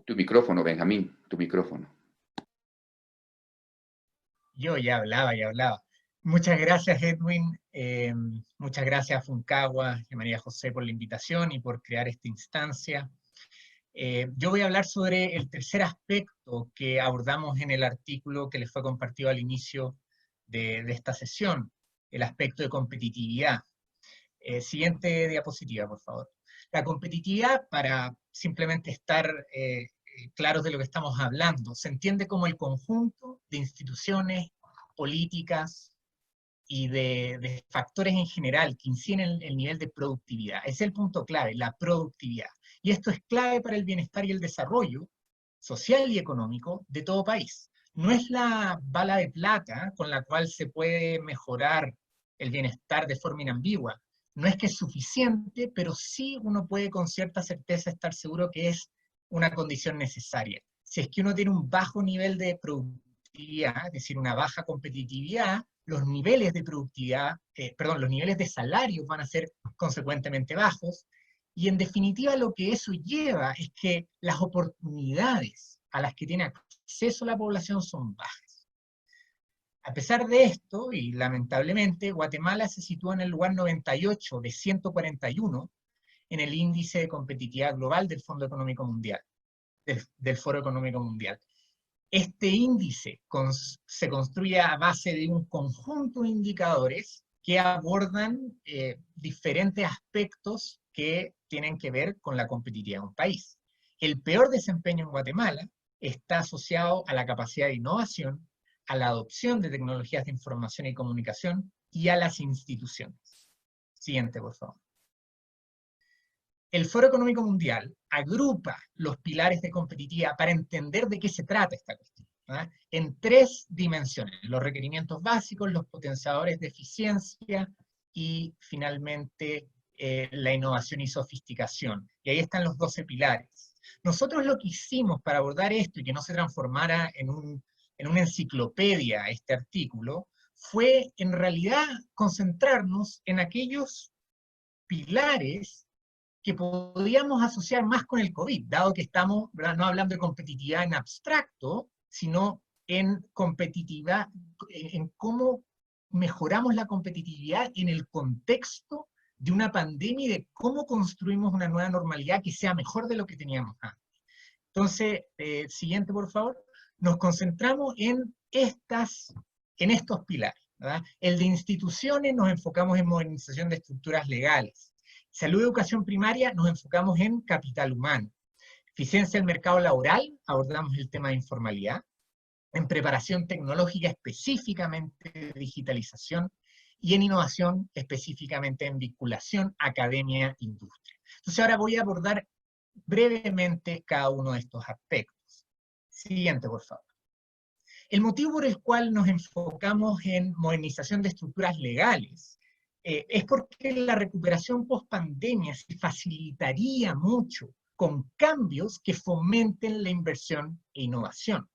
Tu micrófono, Benjamín, tu micrófono. Yo ya hablaba, ya hablaba. Muchas gracias, Edwin. Muchas gracias a Funcagua y a María José por la invitación y por crear esta instancia. Yo voy a hablar sobre el tercer aspecto que abordamos en el artículo que les fue compartido al inicio de esta sesión, el aspecto de competitividad. Siguiente diapositiva, por favor. La competitividad, para simplemente estar claros de lo que estamos hablando, se entiende como el conjunto de instituciones, políticas, de factores en general que inciden en el nivel de productividad. Ese es el punto clave, la productividad. Y esto es clave para el bienestar y el desarrollo social y económico de todo país. No es la bala de plata con la cual se puede mejorar el bienestar de forma inambigua. No es que es suficiente, pero sí uno puede con cierta certeza estar seguro que es una condición necesaria. Si es que uno tiene un bajo nivel de productividad, es decir, una baja competitividad, los niveles de productividad, los niveles de salarios van a ser consecuentemente bajos, y en definitiva lo que eso lleva es que las oportunidades a las que tiene acceso la población son bajas. A pesar de esto, y lamentablemente, Guatemala se sitúa en el lugar 98 de 141 en el índice de competitividad global del Fondo Económico Mundial, del Foro Económico Mundial. Este índice se construye a base de un conjunto de indicadores que abordan diferentes aspectos que tienen que ver con la competitividad de un país. El peor desempeño en Guatemala está asociado a la capacidad de innovación, a la adopción de tecnologías de información y comunicación y a las instituciones. Siguiente, por favor. El Foro Económico Mundial agrupa los pilares de competitividad para entender de qué se trata esta cuestión, ¿verdad? En 3 dimensiones: los requerimientos básicos, los potenciadores de eficiencia y finalmente la innovación y sofisticación. Y ahí están los 12 pilares. Nosotros lo que hicimos para abordar esto y que no se transformara en una enciclopedia este artículo, fue en realidad concentrarnos en aquellos pilares que podríamos asociar más con el COVID, dado que estamos, ¿verdad?, no hablando de competitividad en abstracto, sino en competitividad, en cómo mejoramos la competitividad en el contexto de una pandemia y de cómo construimos una nueva normalidad que sea mejor de lo que teníamos antes. Entonces, siguiente por favor, nos concentramos en estos pilares, ¿verdad? El de instituciones nos enfocamos en modernización de estructuras legales. Salud y educación primaria nos enfocamos en capital humano. Eficiencia del mercado laboral, abordamos el tema de informalidad. En preparación tecnológica, específicamente digitalización. Y en innovación, específicamente en vinculación, academia, industria. Entonces ahora voy a abordar brevemente cada uno de estos aspectos. Siguiente, por favor. El motivo por el cual nos enfocamos en modernización de estructuras legales es porque la recuperación post-pandemia se facilitaría mucho con cambios que fomenten la inversión e innovación.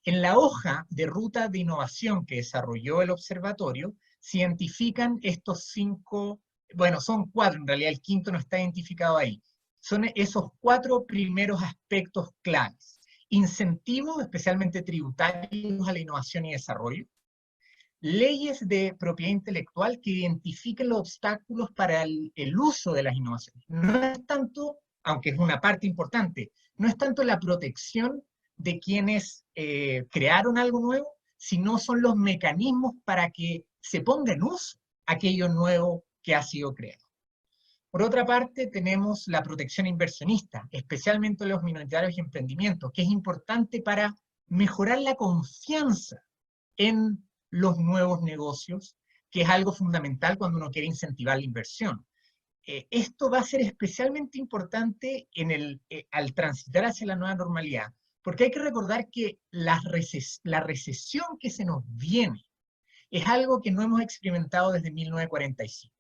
En la hoja de ruta de innovación que desarrolló el observatorio, se identifican estos 5, bueno, son 4, en realidad el quinto no está identificado ahí. Son esos 4 primeros aspectos claves. Incentivos, especialmente tributarios, a la innovación y desarrollo. Leyes de propiedad intelectual que identifiquen los obstáculos para el uso de las innovaciones. No es tanto, aunque es una parte importante, no es tanto la protección de quienes crearon algo nuevo, sino son los mecanismos para que se ponga en uso aquello nuevo que ha sido creado. Por otra parte, tenemos la protección inversionista, especialmente los minoritarios y emprendimientos, que es importante para mejorar la confianza en los nuevos negocios, que es algo fundamental cuando uno quiere incentivar la inversión. Esto va a ser especialmente importante al transitar hacia la nueva normalidad, porque hay que recordar que la recesión que se nos viene es algo que no hemos experimentado desde 1945.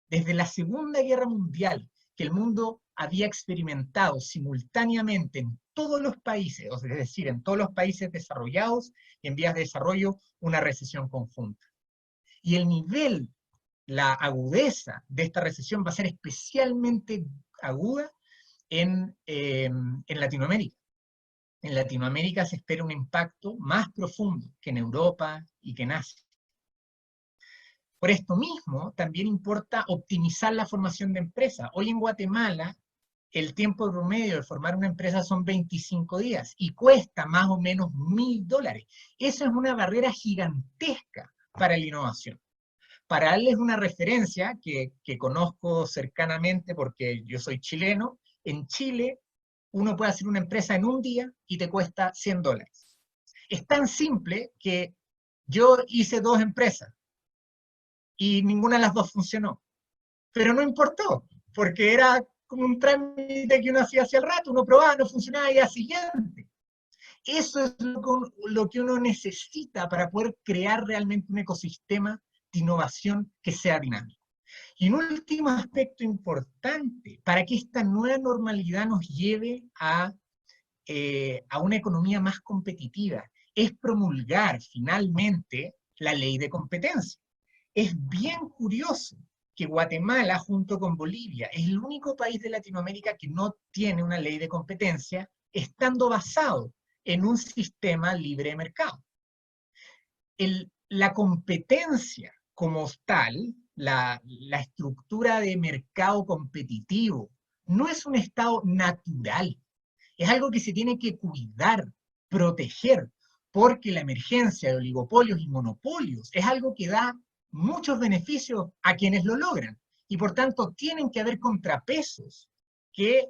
Desde la Segunda Guerra Mundial, que el mundo había experimentado simultáneamente en todos los países, es decir, en todos los países desarrollados y en vías de desarrollo, una recesión conjunta. Y el nivel, la agudeza de esta recesión va a ser especialmente aguda en Latinoamérica. En Latinoamérica se espera un impacto más profundo que en Europa y que en Asia. Por esto mismo, también importa optimizar la formación de empresas. Hoy en Guatemala, el tiempo promedio de formar una empresa son 25 días y cuesta más o menos $1.000. Eso es una barrera gigantesca para la innovación. Para darles una referencia que conozco cercanamente porque yo soy chileno, en Chile uno puede hacer una empresa en un día y te cuesta $100. Es tan simple que yo hice 2 empresas. y ninguna de las dos funcionó. Pero no importó, porque era como un trámite que uno hacía hacia el rato, uno probaba, no funcionaba, y al siguiente. Eso es lo que uno necesita para poder crear realmente un ecosistema de innovación que sea dinámico. Y un último aspecto importante para que esta nueva normalidad nos lleve a una economía más competitiva es promulgar finalmente la ley de competencia. Es bien curioso que Guatemala, junto con Bolivia, es el único país de Latinoamérica que no tiene una ley de competencia, estando basado en un sistema libre de mercado. La competencia como tal, la estructura de mercado competitivo, no es un estado natural, es algo que se tiene que cuidar, proteger, porque la emergencia de oligopolios y monopolios es algo que da muchos beneficios a quienes lo logran, y por tanto tienen que haber contrapesos que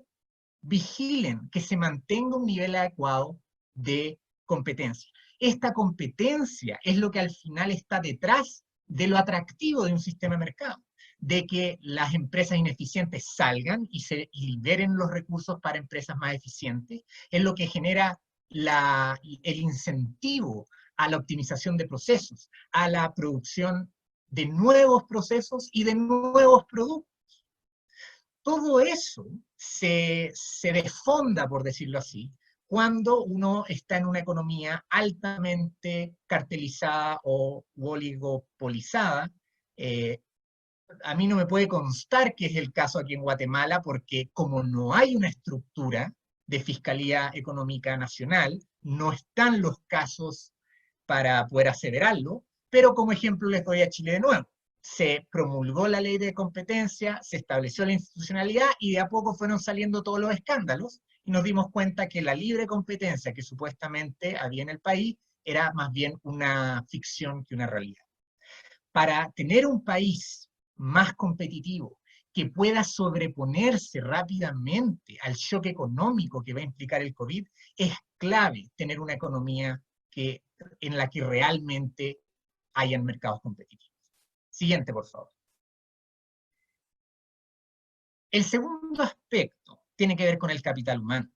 vigilen que se mantenga un nivel adecuado de competencia. Esta competencia es lo que al final está detrás de lo atractivo de un sistema de mercado, de que las empresas ineficientes salgan y liberen los recursos para empresas más eficientes, es lo que genera el incentivo a la optimización de procesos, a la producción de nuevos procesos y de nuevos productos. Todo eso se desfonda, por decirlo así, cuando uno está en una economía altamente cartelizada o oligopolizada. A mí no me puede constar que es el caso aquí en Guatemala, porque como no hay una estructura de fiscalía económica nacional, no están los casos para poder aseverarlo, pero como ejemplo les doy a Chile de nuevo. Se promulgó la ley de competencia, se estableció la institucionalidad y de a poco fueron saliendo todos los escándalos y nos dimos cuenta que la libre competencia que supuestamente había en el país era más bien una ficción que una realidad. Para tener un país más competitivo, que pueda sobreponerse rápidamente al shock económico que va a implicar el COVID, es clave tener una economía en la que realmente hayan mercados competitivos. Siguiente, por favor. El segundo aspecto tiene que ver con el capital humano.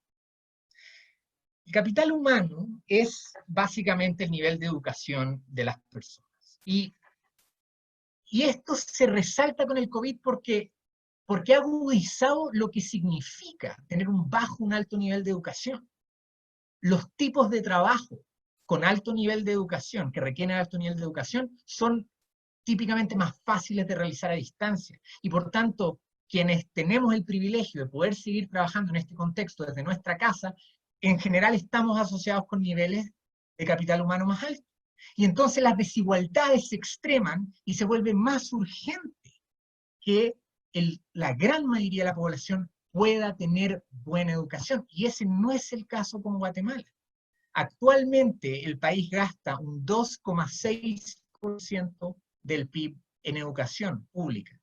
El capital humano es básicamente el nivel de educación de las personas. Y esto se resalta con el COVID porque ha agudizado lo que significa tener un bajo, un alto nivel de educación. Los tipos de trabajo con alto nivel de educación, que requieren alto nivel de educación, son típicamente más fáciles de realizar a distancia. Y por tanto, quienes tenemos el privilegio de poder seguir trabajando en este contexto desde nuestra casa, en general estamos asociados con niveles de capital humano más altos. Y entonces las desigualdades se extreman y se vuelve más urgente que la gran mayoría de la población pueda tener buena educación. Y ese no es el caso con Guatemala. Actualmente el país gasta un 2,6% del PIB en educación pública.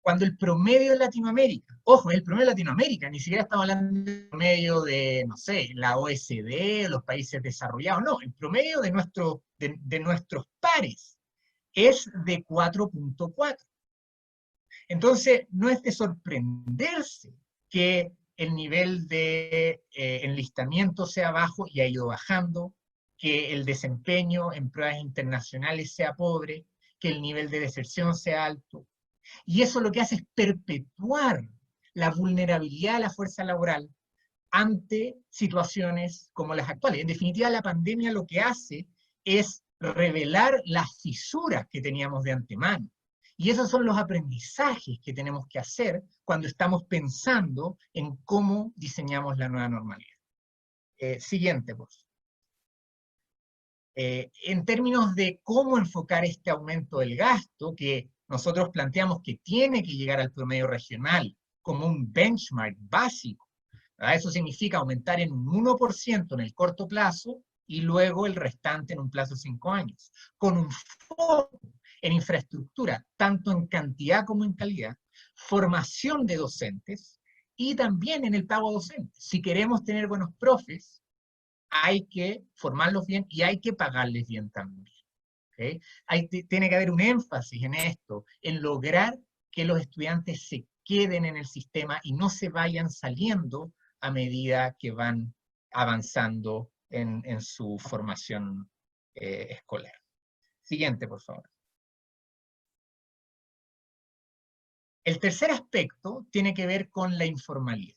Cuando el promedio de Latinoamérica, ojo, el promedio de Latinoamérica, ni siquiera estamos hablando del promedio de, no sé, la OECD, los países desarrollados, no, el promedio de nuestros pares es de 4,4. Entonces, no es de sorprenderse que el nivel de enlistamiento sea bajo y ha ido bajando, que el desempeño en pruebas internacionales sea pobre, que el nivel de deserción sea alto. Y eso lo que hace es perpetuar la vulnerabilidad de la fuerza laboral ante situaciones como las actuales. En definitiva, la pandemia lo que hace es revelar las fisuras que teníamos de antemano. Y esos son los aprendizajes que tenemos que hacer cuando estamos pensando en cómo diseñamos la nueva normalidad. Siguiente, por favor. En términos de cómo enfocar este aumento del gasto, que nosotros planteamos que tiene que llegar al promedio regional como un benchmark básico, ¿verdad? Eso significa aumentar en un 1% en el corto plazo y luego el restante en un plazo de 5 años, con un foco en infraestructura, tanto en cantidad como en calidad, formación de docentes y también en el pago docente. Si queremos tener buenos profes, hay que formarlos bien y hay que pagarles bien también. ¿Ok? Tiene que haber un énfasis en esto, en lograr que los estudiantes se queden en el sistema y no se vayan saliendo a medida que van avanzando en su formación escolar. Siguiente, por favor. El tercer aspecto tiene que ver con la informalidad.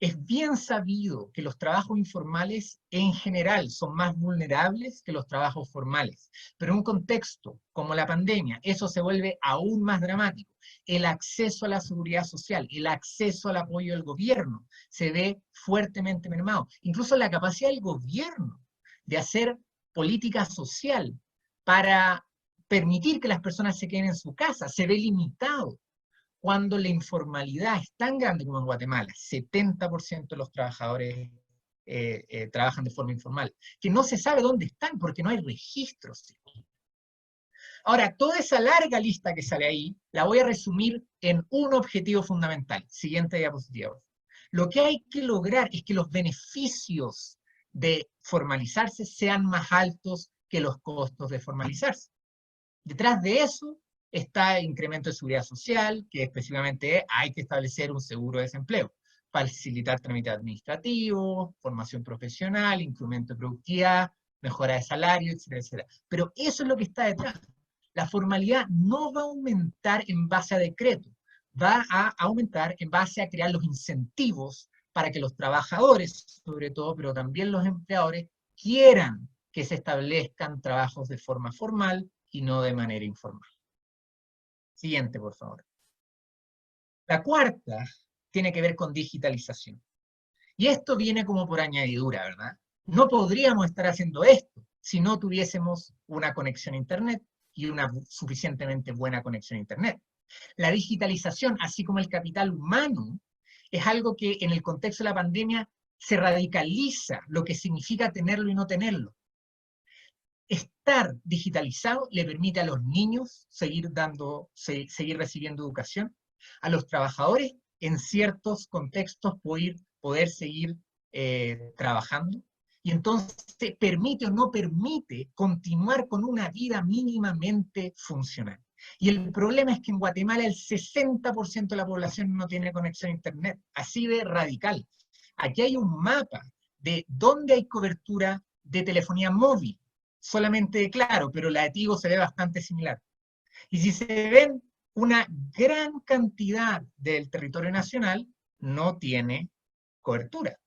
Es bien sabido que los trabajos informales en general son más vulnerables que los trabajos formales, pero en un contexto como la pandemia, eso se vuelve aún más dramático. El acceso a la seguridad social, el acceso al apoyo del gobierno se ve fuertemente mermado. Incluso la capacidad del gobierno de hacer política social para permitir que las personas se queden en su casa se ve limitado cuando la informalidad es tan grande como en Guatemala, 70% de los trabajadores trabajan de forma informal, que no se sabe dónde están porque no hay registros. Ahora, toda esa larga lista que sale ahí, la voy a resumir en un objetivo fundamental. Siguiente diapositiva. Lo que hay que lograr es que los beneficios de formalizarse sean más altos que los costos de formalizarse. Detrás de eso está el incremento de seguridad social, que específicamente hay que establecer un seguro de desempleo, facilitar trámites administrativos, formación profesional, incremento de productividad, mejora de salario, etcétera, etcétera. Pero eso es lo que está detrás. La formalidad no va a aumentar en base a decreto, va a aumentar en base a crear los incentivos para que los trabajadores, sobre todo, pero también los empleadores, quieran que se establezcan trabajos de forma formal y no de manera informal. Siguiente, por favor. La cuarta tiene que ver con digitalización. Y esto viene como por añadidura, ¿verdad? No podríamos estar haciendo esto si no tuviésemos una conexión a Internet y una suficientemente buena conexión a Internet. La digitalización, así como el capital humano, es algo que en el contexto de la pandemia se radicaliza lo que significa tenerlo y no tenerlo. Estar digitalizado le permite a los niños seguir recibiendo educación, a los trabajadores en ciertos contextos poder seguir trabajando, y entonces permite o no permite continuar con una vida mínimamente funcional. Y el problema es que en Guatemala el 60% de la población no tiene conexión a Internet, así de radical. Aquí hay un mapa de dónde hay cobertura de telefonía móvil, solamente claro, pero la de Tigo se ve bastante similar. Y si se ven, una gran cantidad del territorio nacional no tiene cobertura.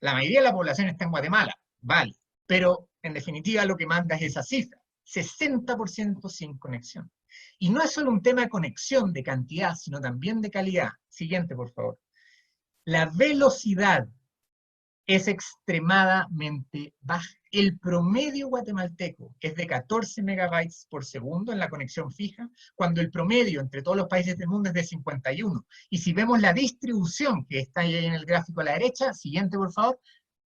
La mayoría de la población está en Guatemala, vale, pero en definitiva lo que manda es esa cifra, 60% sin conexión. Y no es solo un tema de conexión, de cantidad, sino también de calidad. Siguiente, por favor. La velocidad es extremadamente baja. El promedio guatemalteco es de 14 megabytes por segundo en la conexión fija, cuando el promedio entre todos los países del mundo es de 51. Y si vemos la distribución que está ahí en el gráfico a la derecha, siguiente por favor,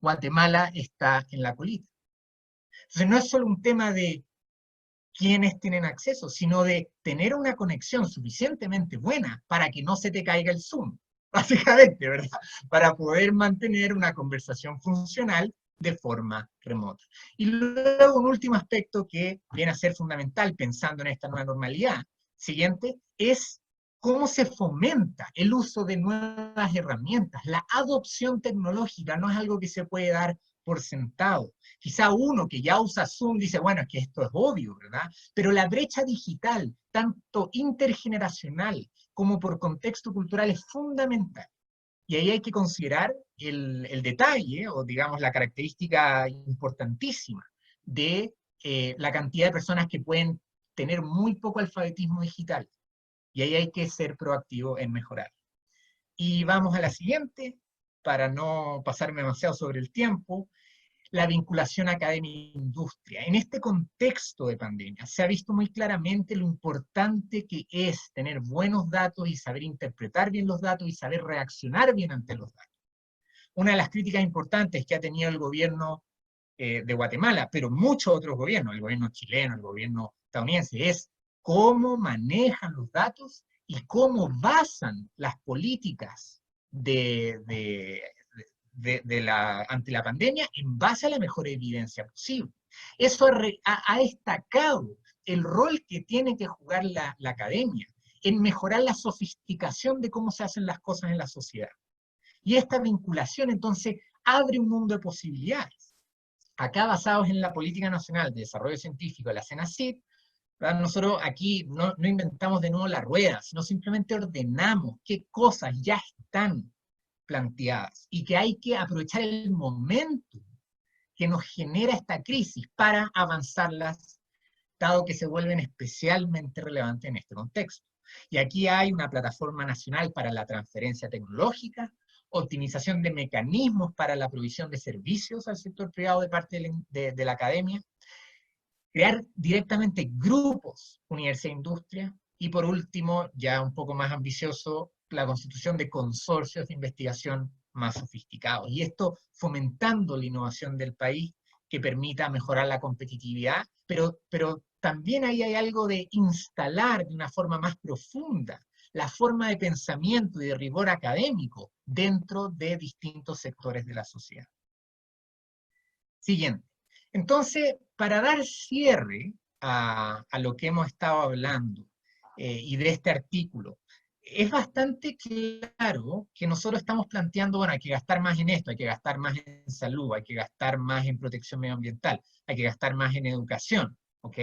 Guatemala está en la colita. Entonces no es solo un tema de quiénes tienen acceso, sino de tener una conexión suficientemente buena para que no se te caiga el Zoom, básicamente, ¿verdad? Para poder mantener una conversación funcional de forma remota. Y luego un último aspecto que viene a ser fundamental pensando en esta nueva normalidad, siguiente, es cómo se fomenta el uso de nuevas herramientas. La adopción tecnológica no es algo que se puede dar por sentado. Quizá uno que ya usa Zoom dice, bueno, es que esto es obvio, ¿verdad? Pero la brecha digital, tanto intergeneracional como por contexto cultural, es fundamental. Y ahí hay que considerar el detalle, o digamos la característica importantísima de la cantidad de personas que pueden tener muy poco alfabetismo digital. Y ahí hay que ser proactivo en mejorar. Y vamos a la siguiente, para no pasarme demasiado sobre el tiempo. La vinculación academia-industria. En este contexto de pandemia se ha visto muy claramente lo importante que es tener buenos datos y saber interpretar bien los datos y saber reaccionar bien ante los datos. Una de las críticas importantes que ha tenido el gobierno de Guatemala, pero muchos otros gobiernos, el gobierno chileno, el gobierno estadounidense, es cómo manejan los datos y cómo basan las políticas ante la pandemia en base a la mejor evidencia posible. Eso ha destacado el rol que tiene que jugar la academia en mejorar la sofisticación de cómo se hacen las cosas en la sociedad. Y esta vinculación entonces abre un mundo de posibilidades. Acá, basados en la Política Nacional de Desarrollo Científico, la CENACIT, ¿verdad? Nosotros aquí no inventamos de nuevo la rueda, sino simplemente ordenamos qué cosas ya están planteadas y que hay que aprovechar el momento que nos genera esta crisis para avanzarlas, dado que se vuelven especialmente relevantes en este contexto. Y aquí hay una plataforma nacional para la transferencia tecnológica, optimización de mecanismos para la provisión de servicios al sector privado de parte de la academia, crear directamente grupos universidad-industria, y por último, ya un poco más ambicioso, la constitución de consorcios de investigación más sofisticados. Y esto fomentando la innovación del país que permita mejorar la competitividad, pero también ahí hay algo de instalar de una forma más profunda la forma de pensamiento y de rigor académico dentro de distintos sectores de la sociedad. Siguiente. Entonces, para dar cierre a lo que hemos estado hablando y de este artículo, es bastante claro que nosotros estamos planteando, bueno, hay que gastar más en esto, hay que gastar más en salud, hay que gastar más en protección medioambiental, hay que gastar más en educación, ¿ok?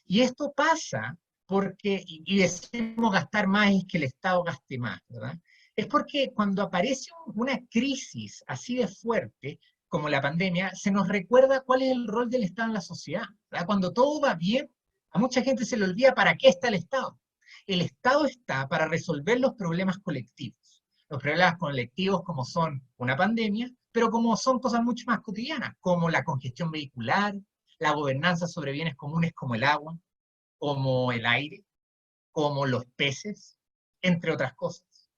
Y esto pasa porque, y decimos gastar más es que el Estado gaste más, ¿verdad? Es porque cuando aparece una crisis así de fuerte, como la pandemia, se nos recuerda cuál es el rol del Estado en la sociedad, ¿verdad? Cuando todo va bien, a mucha gente se le olvida para qué está el Estado. El Estado está para resolver los problemas colectivos. Los problemas colectivos como son una pandemia, pero como son cosas mucho más cotidianas, como la congestión vehicular, la gobernanza sobre bienes comunes como el agua, como el aire, como los peces, entre otras cosas.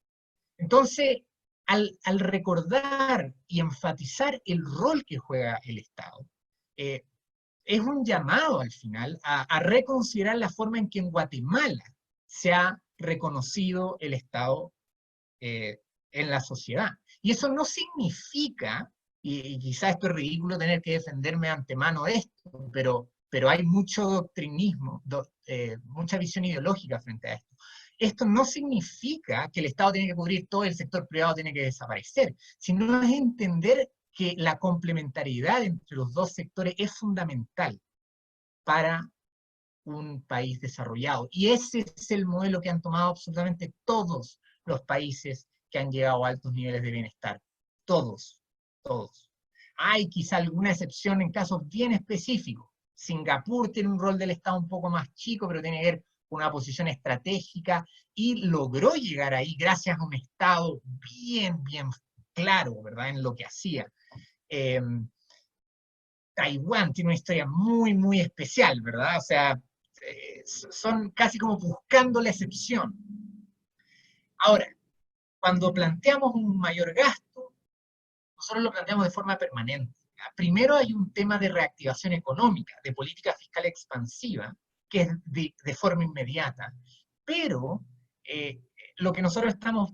Entonces, al recordar y enfatizar el rol que juega el Estado, es un llamado al final a reconsiderar la forma en que en Guatemala se ha reconocido el Estado en la sociedad. Y eso no significa, y quizás esto es ridículo tener que defenderme de antemano de esto, pero hay mucho doctrinismo, mucha visión ideológica frente a esto. Esto no significa que el Estado tiene que cubrir todo y el sector privado tiene que desaparecer, sino es entender que la complementariedad entre los dos sectores es fundamental para un país desarrollado. Y ese es el modelo que han tomado absolutamente todos los países que han llegado a altos niveles de bienestar. Todos, todos. Hay quizá alguna excepción en casos bien específicos. Singapur tiene un rol del Estado un poco más chico, pero tiene que ver con una posición estratégica y logró llegar ahí gracias a un Estado bien claro, ¿verdad?, en lo que hacía. Taiwán tiene una historia muy especial, ¿verdad? O sea, son casi como buscando la excepción. Ahora, cuando planteamos un mayor gasto, nosotros lo planteamos de forma permanente. Primero hay un tema de reactivación económica, de política fiscal expansiva, que es de forma inmediata, pero lo que nosotros estamos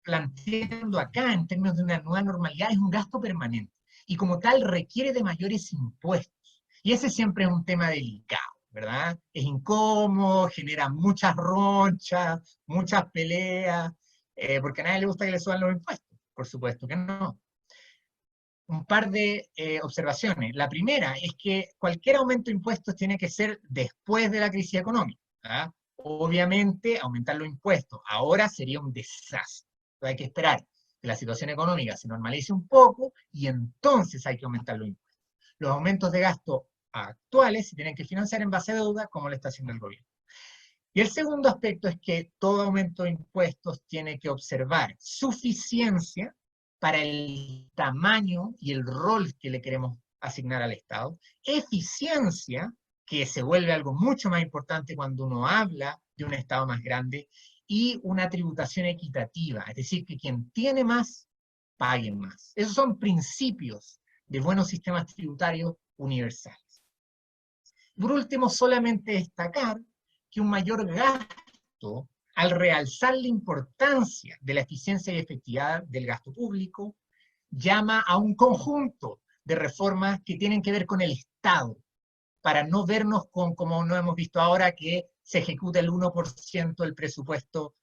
planteando acá en términos de una nueva normalidad es un gasto permanente, y como tal requiere de mayores impuestos, y ese siempre es un tema delicado, ¿verdad? Es incómodo, genera muchas ronchas, muchas peleas, porque a nadie le gusta que le suban los impuestos, por supuesto que no. Un par de observaciones. La primera es que cualquier aumento de impuestos tiene que ser después de la crisis económica, ¿verdad? Obviamente, aumentar los impuestos ahora sería un desastre. Entonces hay que esperar que la situación económica se normalice un poco y entonces hay que aumentar los impuestos. Los aumentos de gasto actuales se tienen que financiar en base a deuda, como lo está haciendo el gobierno. Y el segundo aspecto es que todo aumento de impuestos tiene que observar suficiencia para el tamaño y el rol que le queremos asignar al Estado, eficiencia, que se vuelve algo mucho más importante cuando uno habla de un Estado más grande, y una tributación equitativa, es decir, que quien tiene más, pague más. Esos son principios de buenos sistemas tributarios universales. Por último, solamente destacar que un mayor gasto, al realzar la importancia de la eficiencia y efectividad del gasto público, llama a un conjunto de reformas que tienen que ver con el Estado, para no vernos con, como no hemos visto ahora, que se ejecuta el 1% del presupuesto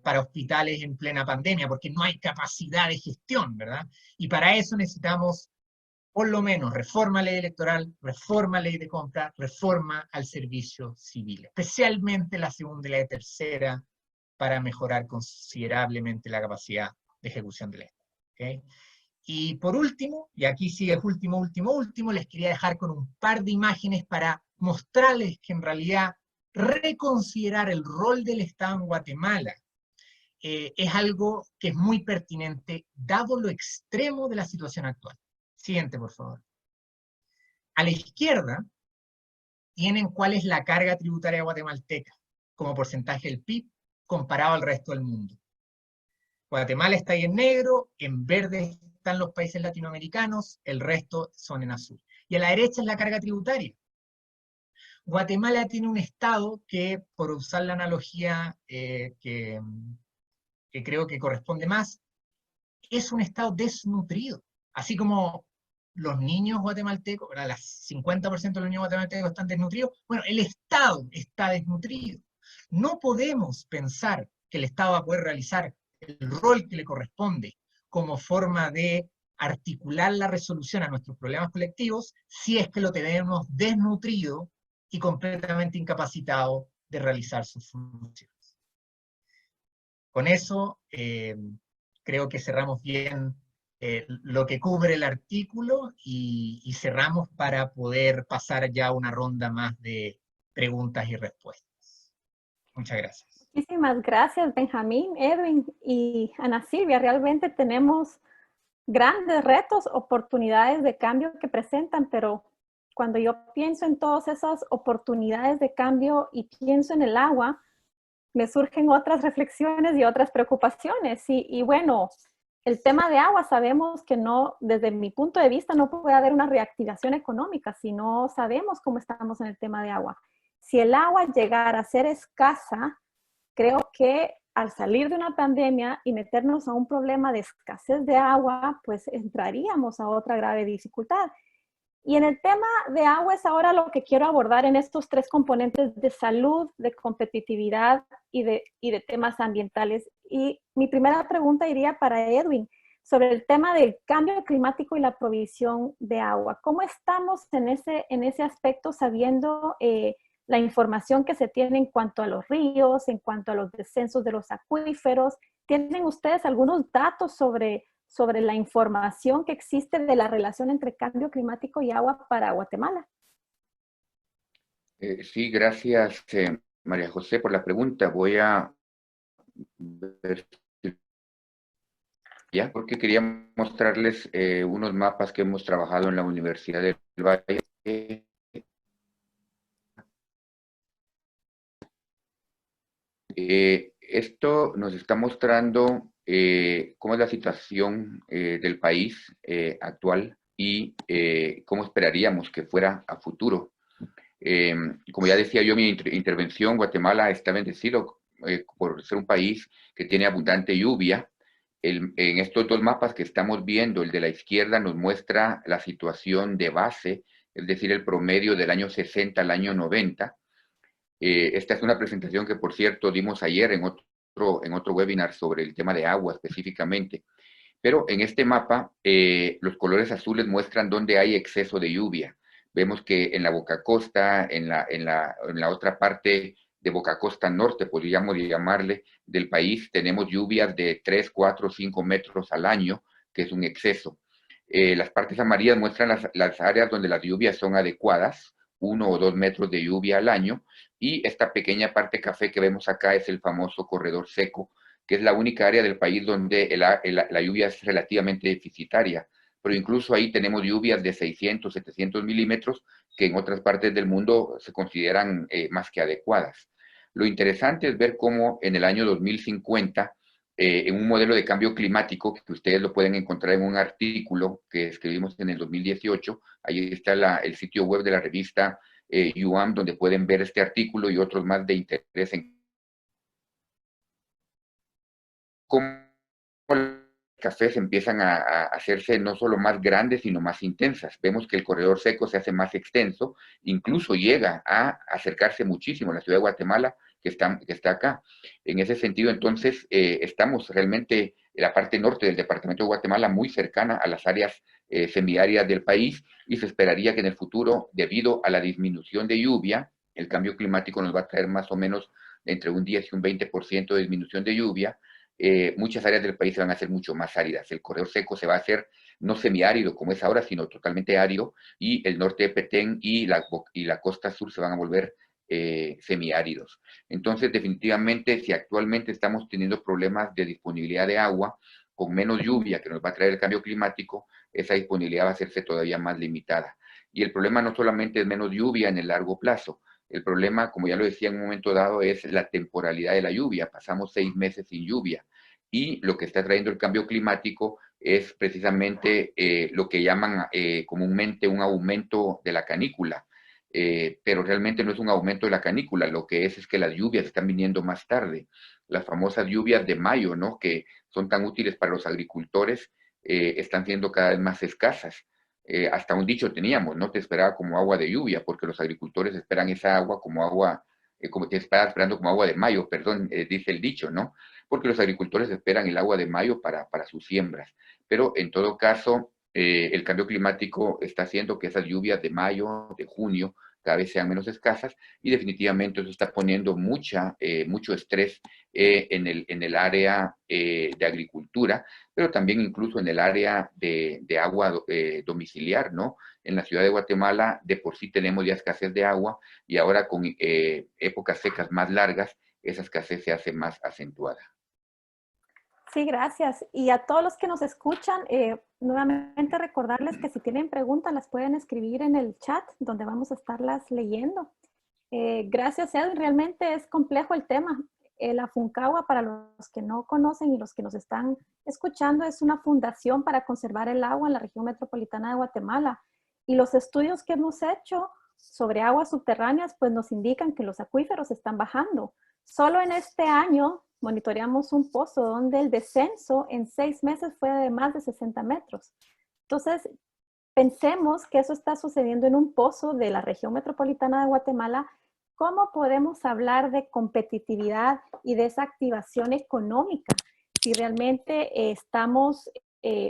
para hospitales en plena pandemia, porque no hay capacidad de gestión, ¿verdad? Y para eso necesitamos, por lo menos, reforma a ley electoral, reforma a ley de compra, reforma al servicio civil, especialmente la segunda y la tercera, para mejorar considerablemente la capacidad de ejecución del Estado. ¿Okay? Y por último, y aquí sí es último, les quería dejar con un par de imágenes para mostrarles que en realidad reconsiderar el rol del Estado en Guatemala es algo que es muy pertinente, dado lo extremo de la situación actual. Siguiente, por favor. A la izquierda tienen cuál es la carga tributaria guatemalteca como porcentaje del PIB comparado al resto del mundo. Guatemala está ahí en negro, en verde están los países latinoamericanos, el resto son en azul. Y a la derecha es la carga tributaria. Guatemala tiene un estado que, por usar la analogía que creo que corresponde más, es un estado desnutrido. Así como los niños guatemaltecos, ¿verdad? Las 50% de los niños guatemaltecos están desnutridos, bueno, el Estado está desnutrido. No podemos pensar que el Estado va a poder realizar el rol que le corresponde como forma de articular la resolución a nuestros problemas colectivos si es que lo tenemos desnutrido y completamente incapacitado de realizar sus funciones. Con eso, creo que cerramos bien lo que cubre el artículo y cerramos para poder pasar ya a una ronda más de preguntas y respuestas. Muchas gracias. Muchísimas gracias, Benjamín, Edwin y Ana Silvia. Realmente tenemos grandes retos, oportunidades de cambio que presentan, pero cuando yo pienso en todas esas oportunidades de cambio y pienso en el agua, me surgen otras reflexiones y otras preocupaciones. Y bueno, el tema de agua sabemos que no, desde mi punto de vista, no puede haber una reactivación económica si no sabemos cómo estamos en el tema de agua. Si el agua llegara a ser escasa, creo que al salir de una pandemia y meternos a un problema de escasez de agua, pues entraríamos a otra grave dificultad. Y en el tema de agua es ahora lo que quiero abordar en estos tres componentes de salud, de competitividad y de temas ambientales. Y mi primera pregunta iría para Edwin sobre el tema del cambio climático y la provisión de agua. ¿Cómo estamos en ese aspecto sabiendo la información que se tiene en cuanto a los ríos, en cuanto a los descensos de los acuíferos? ¿Tienen ustedes algunos datos sobre la información que existe de la relación entre cambio climático y agua para Guatemala? Sí, gracias, María José, por la pregunta. Voy a ver ya, porque quería mostrarles unos mapas que hemos trabajado en la Universidad del Valle. Esto nos está mostrando cómo es la situación del país actual y cómo esperaríamos que fuera a futuro. Como ya decía yo en mi intervención, Guatemala está bendecido por ser un país que tiene abundante lluvia. En estos dos mapas que estamos viendo, el de la izquierda nos muestra la situación de base, es decir, el promedio del año 60 al año 90. Esta es una presentación que, por cierto, dimos ayer en otro webinar sobre el tema de agua específicamente. Pero en este mapa, los colores azules muestran dónde hay exceso de lluvia. Vemos que en la Boca Costa, en la otra parte de Boca Costa Norte, podríamos llamarle, del país, tenemos lluvias de 3, 4, 5 metros al año, que es un exceso. Las partes amarillas muestran las áreas donde las lluvias son adecuadas, 1 o 2 metros de lluvia al año, y esta pequeña parte café que vemos acá es el famoso corredor seco, que es la única área del país donde la lluvia es relativamente deficitaria, pero incluso ahí tenemos lluvias de 600, 700 milímetros, que en otras partes del mundo se consideran más que adecuadas. Lo interesante es ver cómo en el año 2050, en un modelo de cambio climático, que ustedes lo pueden encontrar en un artículo que escribimos en el 2018, ahí está el sitio web de la revista UAM, donde pueden ver este artículo y otros más de interés en cómo cafés empiezan a hacerse no solo más grandes, sino más intensas. Vemos que el corredor seco se hace más extenso, incluso llega a acercarse muchísimo a la ciudad de Guatemala, que está acá. En ese sentido, entonces, estamos realmente en la parte norte del departamento de Guatemala, muy cercana a las áreas semiáridas del país, y se esperaría que en el futuro, debido a la disminución de lluvia, el cambio climático nos va a traer más o menos entre un 10 y un 20% de disminución de lluvia. Muchas áreas del país se van a hacer mucho más áridas. El corredor seco se va a hacer no semiárido como es ahora, sino totalmente árido, y el norte de Petén y la costa sur se van a volver semiáridos. Entonces, definitivamente, si actualmente estamos teniendo problemas de disponibilidad de agua, con menos lluvia que nos va a traer el cambio climático, esa disponibilidad va a hacerse todavía más limitada. Y el problema no solamente es menos lluvia en el largo plazo, el problema, como ya lo decía en un momento dado, es la temporalidad de la lluvia. Pasamos 6 meses sin lluvia. Y lo que está trayendo el cambio climático es precisamente lo que llaman comúnmente un aumento de la canícula. Pero realmente no es un aumento de la canícula, lo que es que las lluvias están viniendo más tarde. Las famosas lluvias de mayo, ¿no?, que son tan útiles para los agricultores, están siendo cada vez más escasas. Hasta un dicho teníamos, no te esperaba como agua de lluvia, porque los agricultores esperan esa agua como agua, como te esperaba esperando como agua de mayo, perdón, dice el dicho, ¿no? Porque los agricultores esperan el agua de mayo para sus siembras. Pero en todo caso, el cambio climático está haciendo que esas lluvias de mayo, de junio, cada vez sean menos escasas, y definitivamente eso está poniendo mucho estrés en el área de agricultura, pero también incluso en el área de agua domiciliar, ¿no? En la ciudad de Guatemala de por sí tenemos ya escasez de agua, y ahora con épocas secas más largas, esa escasez se hace más acentuada. Sí, gracias. Y a todos los que nos escuchan, nuevamente recordarles que si tienen preguntas las pueden escribir en el chat, donde vamos a estarlas leyendo. Gracias, Edwin. Realmente es complejo el tema. La Funcagua, para los que no conocen y los que nos están escuchando, es una fundación para conservar el agua en la región metropolitana de Guatemala. Y los estudios que hemos hecho sobre aguas subterráneas, pues nos indican que los acuíferos están bajando. Solo en este año monitoreamos un pozo donde el descenso en 6 meses fue de más de 60 metros. Entonces, pensemos que eso está sucediendo en un pozo de la región metropolitana de Guatemala. ¿Cómo podemos hablar de competitividad y de esa activación económica si realmente estamos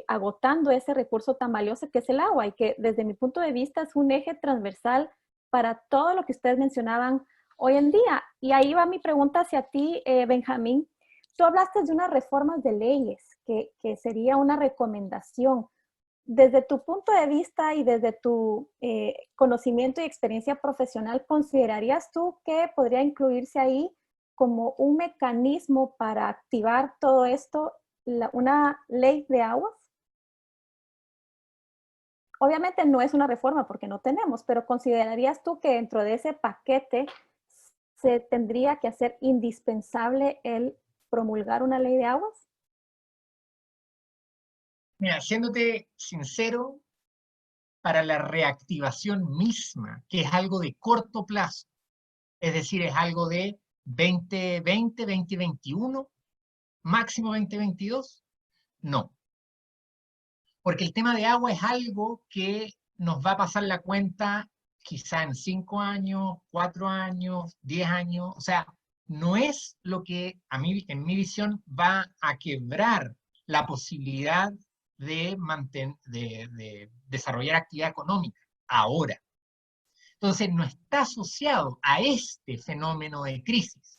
agotando ese recurso tan valioso que es el agua, y que desde mi punto de vista es un eje transversal para todo lo que ustedes mencionaban hoy en día? Y ahí va mi pregunta hacia ti, Benjamín. Tú hablaste de unas reformas de leyes, que sería una recomendación. Desde tu punto de vista y desde tu conocimiento y experiencia profesional, ¿considerarías tú que podría incluirse ahí como un mecanismo para activar todo esto, una ley de aguas? Obviamente no es una reforma porque no tenemos, pero ¿considerarías tú que dentro de ese paquete se tendría que hacer indispensable el promulgar una ley de aguas? Mira, siéndote sincero, para la reactivación misma, que es algo de corto plazo, es decir, es algo de 2020, 2021, máximo 2022, no. Porque el tema de agua es algo que nos va a pasar la cuenta quizá en 5 años, 4 años, 10 años. O sea, no es lo que a mí, en mi visión, va a quebrar la posibilidad de desarrollar actividad económica ahora. Entonces, no está asociado a este fenómeno de crisis.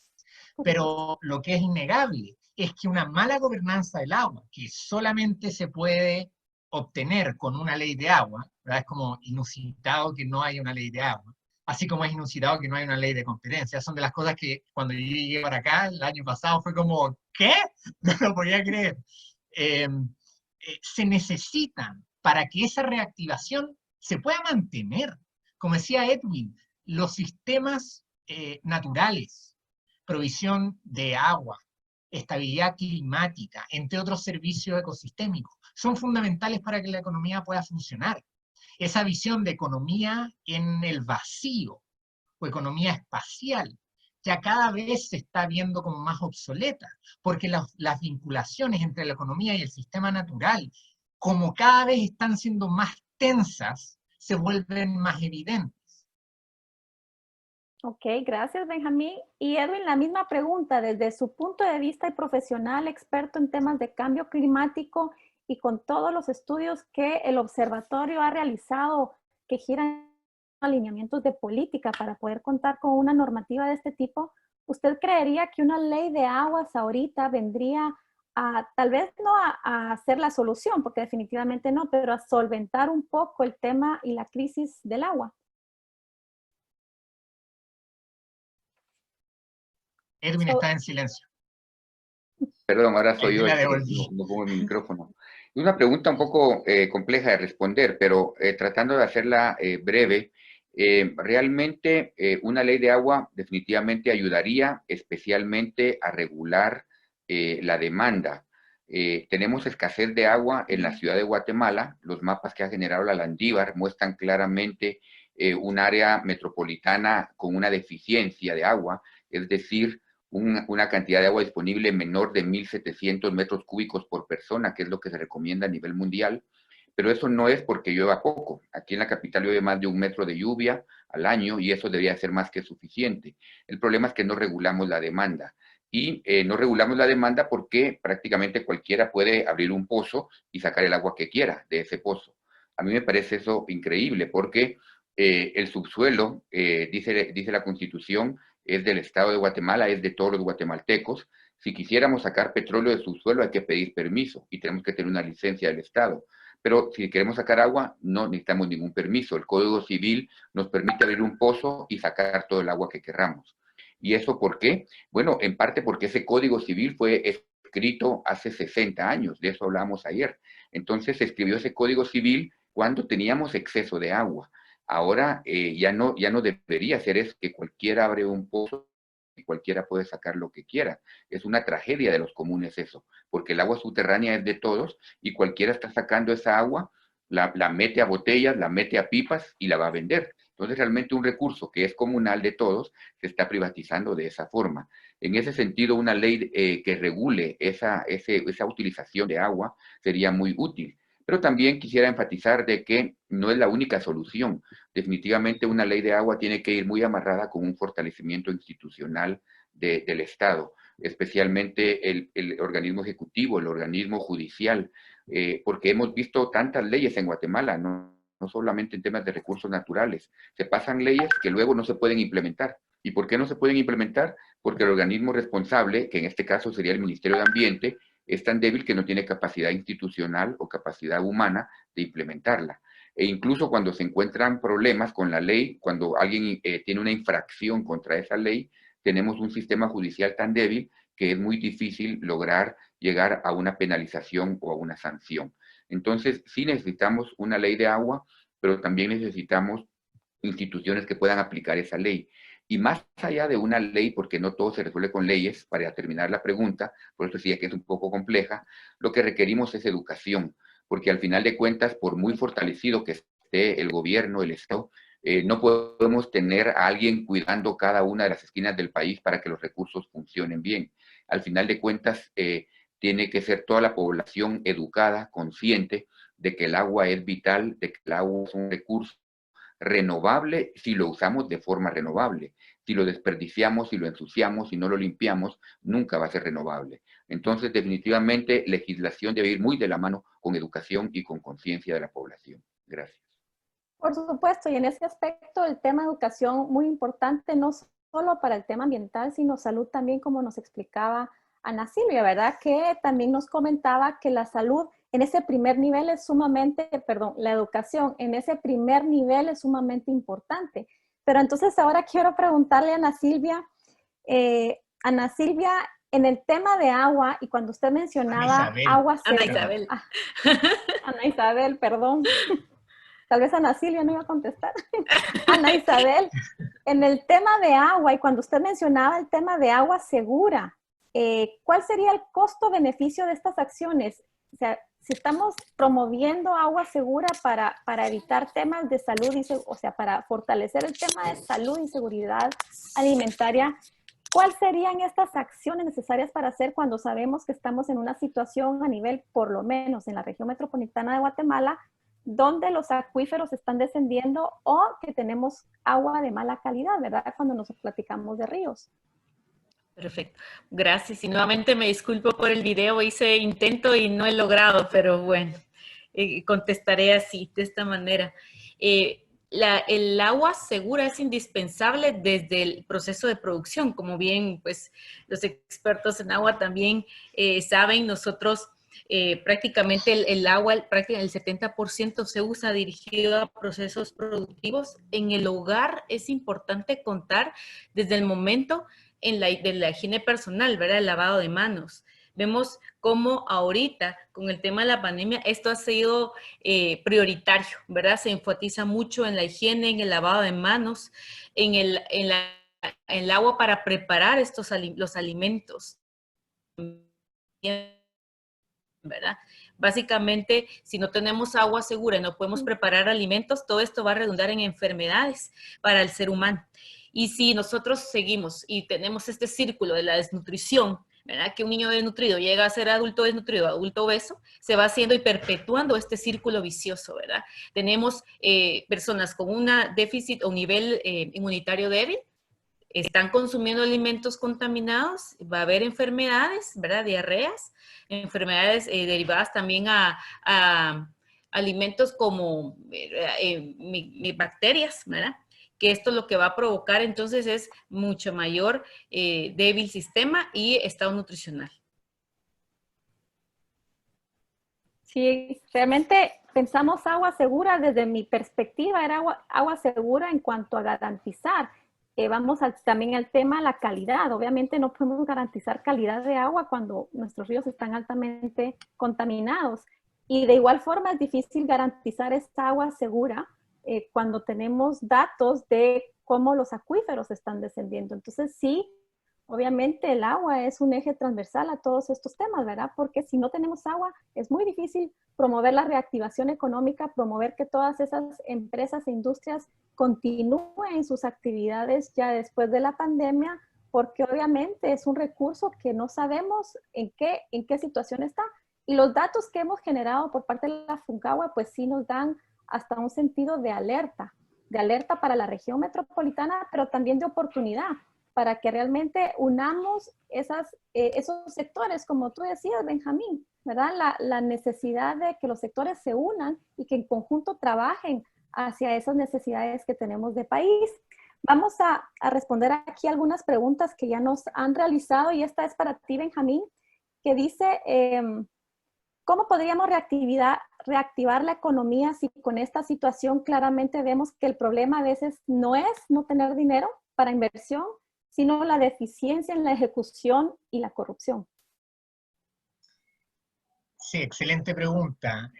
Pero lo que es innegable es que una mala gobernanza del agua, que solamente se puede obtener con una ley de agua, ¿verdad? Es como inusitado que no haya una ley de agua, así como es inusitado que no haya una ley de competencia. Son de las cosas que cuando yo llegué para acá el año pasado fue como, ¿qué? No lo podía creer. Se necesitan para que esa reactivación se pueda mantener. Como decía Edwin, los sistemas naturales, provisión de agua, estabilidad climática, entre otros servicios ecosistémicos, son fundamentales para que la economía pueda funcionar. Esa visión de economía en el vacío o economía espacial ya cada vez se está viendo como más obsoleta, porque las vinculaciones entre la economía y el sistema natural, como cada vez están siendo más tensas, se vuelven más evidentes. Ok, gracias Benjamín. Y Edwin, la misma pregunta, desde su punto de vista y profesional, experto en temas de cambio climático y con todos los estudios que el observatorio ha realizado que giran alineamientos de política para poder contar con una normativa de este tipo, ¿usted creería que una ley de aguas ahorita vendría a, tal vez no a ser la solución, porque definitivamente no, pero a solventar un poco el tema y la crisis del agua? Edwin está en silencio. Perdón, ahora soy yo La el que devolví. no pongo mi micrófono. Es una pregunta un poco compleja de responder, pero tratando de hacerla breve, realmente una ley de agua definitivamente ayudaría especialmente a regular la demanda. Tenemos escasez de agua en la ciudad de Guatemala. Los mapas que ha generado la Landívar muestran claramente un área metropolitana con una deficiencia de agua, es decir, una cantidad de agua disponible menor de 1.700 metros cúbicos por persona, que es lo que se recomienda a nivel mundial, pero eso no es porque llueva poco. Aquí en la capital llueve más de 1 metro de lluvia al año y eso debería ser más que suficiente. El problema es que no regulamos la demanda. Y no regulamos la demanda porque prácticamente cualquiera puede abrir un pozo y sacar el agua que quiera de ese pozo. A mí me parece eso increíble porque el subsuelo, dice la Constitución, es del Estado de Guatemala, es de todos los guatemaltecos. Si quisiéramos sacar petróleo de subsuelo hay que pedir permiso y tenemos que tener una licencia del Estado. Pero si queremos sacar agua, no necesitamos ningún permiso. El Código Civil nos permite abrir un pozo y sacar todo el agua que queramos. ¿Y eso por qué? Bueno, en parte porque ese Código Civil fue escrito hace 60 años, de eso hablamos ayer. Entonces se escribió ese Código Civil cuando teníamos exceso de agua. Ahora ya no debería ser eso, que cualquiera abre un pozo y cualquiera puede sacar lo que quiera. Es una tragedia de los comunes eso, porque el agua subterránea es de todos y cualquiera está sacando esa agua, la mete a botellas, la mete a pipas y la va a vender. Entonces realmente un recurso que es comunal de todos se está privatizando de esa forma. En ese sentido, una ley que regule esa utilización de agua sería muy útil. Pero también quisiera enfatizar de que no es la única solución. Definitivamente una ley de agua tiene que ir muy amarrada con un fortalecimiento institucional del Estado, especialmente el organismo ejecutivo, el organismo judicial, porque hemos visto tantas leyes en Guatemala, no solamente en temas de recursos naturales. Se pasan leyes que luego no se pueden implementar. ¿Y por qué no se pueden implementar? Porque el organismo responsable, que en este caso sería el Ministerio de Ambiente, es tan débil que no tiene capacidad institucional o capacidad humana de implementarla. E incluso cuando se encuentran problemas con la ley, cuando alguien tiene una infracción contra esa ley, tenemos un sistema judicial tan débil que es muy difícil lograr llegar a una penalización o a una sanción. Entonces, sí necesitamos una ley de agua, pero también necesitamos instituciones que puedan aplicar esa ley. Y más allá de una ley, porque no todo se resuelve con leyes, para terminar la pregunta, por eso decía que es un poco compleja, lo que requerimos es educación, porque al final de cuentas, por muy fortalecido que esté el gobierno, el Estado, no podemos tener a alguien cuidando cada una de las esquinas del país para que los recursos funcionen bien. Al final de cuentas, tiene que ser toda la población educada, consciente de que el agua es vital, de que el agua es un recurso renovable si lo usamos de forma renovable. Si lo desperdiciamos, si lo ensuciamos, si no lo limpiamos, nunca va a ser renovable. Entonces, definitivamente, legislación debe ir muy de la mano con educación y con conciencia de la población. Gracias. Por supuesto, y en ese aspecto el tema de educación muy importante, no solo para el tema ambiental, sino salud también, como nos explicaba Ana Silvia, ¿verdad? Que también nos comentaba que la salud en ese primer nivel es sumamente, perdón, la educación en ese primer nivel es sumamente importante. Pero entonces ahora quiero preguntarle a Ana Silvia, en el tema de agua, y cuando usted mencionaba agua Ana Isabel. Ana Isabel, perdón. Tal vez Ana Silvia no iba a contestar. Ana Isabel, en el tema de agua, y cuando usted mencionaba el tema de agua segura, ¿cuál sería el costo-beneficio de estas acciones? O sea, si estamos promoviendo agua segura para evitar temas de salud, o sea, para fortalecer el tema de salud y seguridad alimentaria, ¿Cuáles serían estas acciones necesarias para hacer cuando sabemos que estamos en una situación a nivel, por lo menos en la región metropolitana de Guatemala, donde los acuíferos están descendiendo o que tenemos agua de mala calidad, ¿verdad? Cuando nos platicamos de ríos. Perfecto. Gracias. Y nuevamente me disculpo por el video. Hice intento y no he logrado, pero bueno, contestaré así, de esta manera. El agua segura es indispensable desde el proceso de producción. Como bien, pues, los expertos en agua también saben, nosotros prácticamente el agua, prácticamente el 70% se usa dirigido a procesos productivos. En el hogar es importante contar desde el momento de la higiene personal, ¿verdad? El lavado de manos. Vemos cómo ahorita, con el tema de la pandemia, esto ha sido prioritario, ¿verdad? Se enfatiza mucho en la higiene, en el lavado de manos, en el agua para preparar los alimentos, ¿verdad? Básicamente, si no tenemos agua segura y no podemos preparar alimentos, todo esto va a redundar en enfermedades para el ser humano. Y si nosotros seguimos y tenemos este círculo de la desnutrición, ¿verdad? Que un niño desnutrido llega a ser adulto desnutrido, adulto obeso, se va haciendo y perpetuando este círculo vicioso, ¿verdad? Tenemos personas con un déficit o nivel inmunitario débil, están consumiendo alimentos contaminados, va a haber enfermedades, ¿verdad? Diarreas, enfermedades derivadas también a alimentos como bacterias, ¿verdad? Que esto lo que va a provocar entonces es mucho mayor débil sistema y estado nutricional. Sí, realmente pensamos agua segura, desde mi perspectiva era agua segura en cuanto a garantizar. Vamos también al tema de la calidad. Obviamente no podemos garantizar calidad de agua cuando nuestros ríos están altamente contaminados. Y de igual forma es difícil garantizar esta agua segura cuando tenemos datos de cómo los acuíferos están descendiendo. Entonces sí, obviamente el agua es un eje transversal a todos estos temas, ¿verdad? Porque si no tenemos agua, es muy difícil promover la reactivación económica, promover que todas esas empresas e industrias continúen sus actividades ya después de la pandemia, porque obviamente es un recurso que no sabemos en qué situación está. Y los datos que hemos generado por parte de la FUNCAGUA, pues sí nos dan hasta un sentido de alerta para la región metropolitana, pero también de oportunidad, para que realmente unamos esos sectores, como tú decías, Benjamín, ¿verdad? La necesidad de que los sectores se unan y que en conjunto trabajen hacia esas necesidades que tenemos de país. Vamos a responder aquí algunas preguntas que ya nos han realizado, y esta es para ti, Benjamín, que dice, ¿cómo podríamos reactivar la economía si con esta situación claramente vemos que el problema a veces no es no tener dinero para inversión, sino la deficiencia en la ejecución y la corrupción? Sí, excelente pregunta.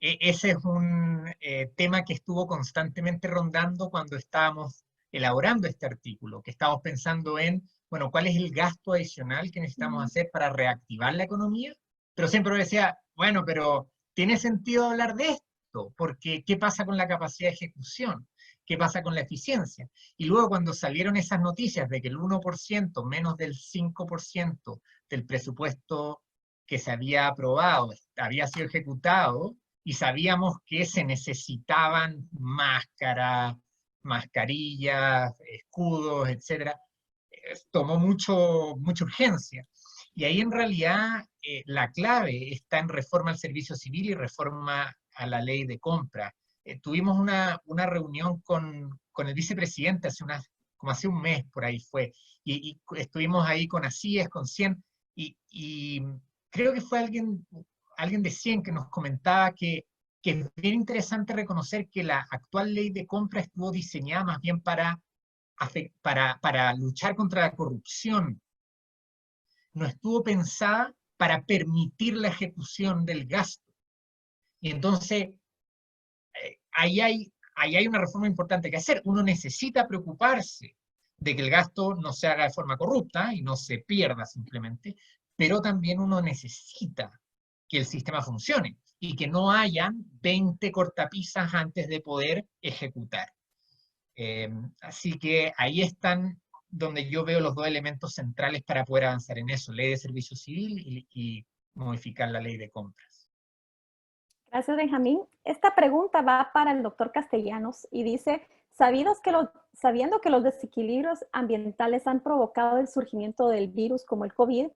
Ese es un tema que estuvo constantemente rondando cuando estábamos elaborando este artículo, que estábamos pensando en, bueno, ¿cuál es el gasto adicional que necesitamos hacer para reactivar la economía? Pero siempre decía, bueno, pero ¿tiene sentido hablar de esto? Porque ¿qué pasa con la capacidad de ejecución? ¿Qué pasa con la eficiencia? Y luego cuando salieron esas noticias de que el 1%, menos del 5% del presupuesto que se había aprobado, había sido ejecutado, y sabíamos que se necesitaban máscaras, mascarillas, escudos, etc., tomó mucha urgencia. Y ahí en realidad la clave está en reforma al servicio civil y reforma a la ley de compra. Tuvimos una reunión con el vicepresidente como hace un mes por ahí fue, y estuvimos ahí con ACIES, con CIEN, y creo que fue alguien de CIEN que nos comentaba que es bien interesante reconocer que la actual ley de compra estuvo diseñada más bien para luchar contra la corrupción. No estuvo pensada para permitir la ejecución del gasto. Y entonces, ahí hay una reforma importante que hacer. Uno necesita preocuparse de que el gasto no se haga de forma corrupta y no se pierda simplemente, pero también uno necesita que el sistema funcione y que no hayan 20 cortapisas antes de poder ejecutar. Así que ahí están donde yo veo los dos elementos centrales para poder avanzar en eso, ley de servicio civil y modificar la ley de compras. Gracias, Benjamín. Esta pregunta va para el doctor Castellanos y dice, sabiendo que los desequilibrios ambientales han provocado el surgimiento del virus como el COVID,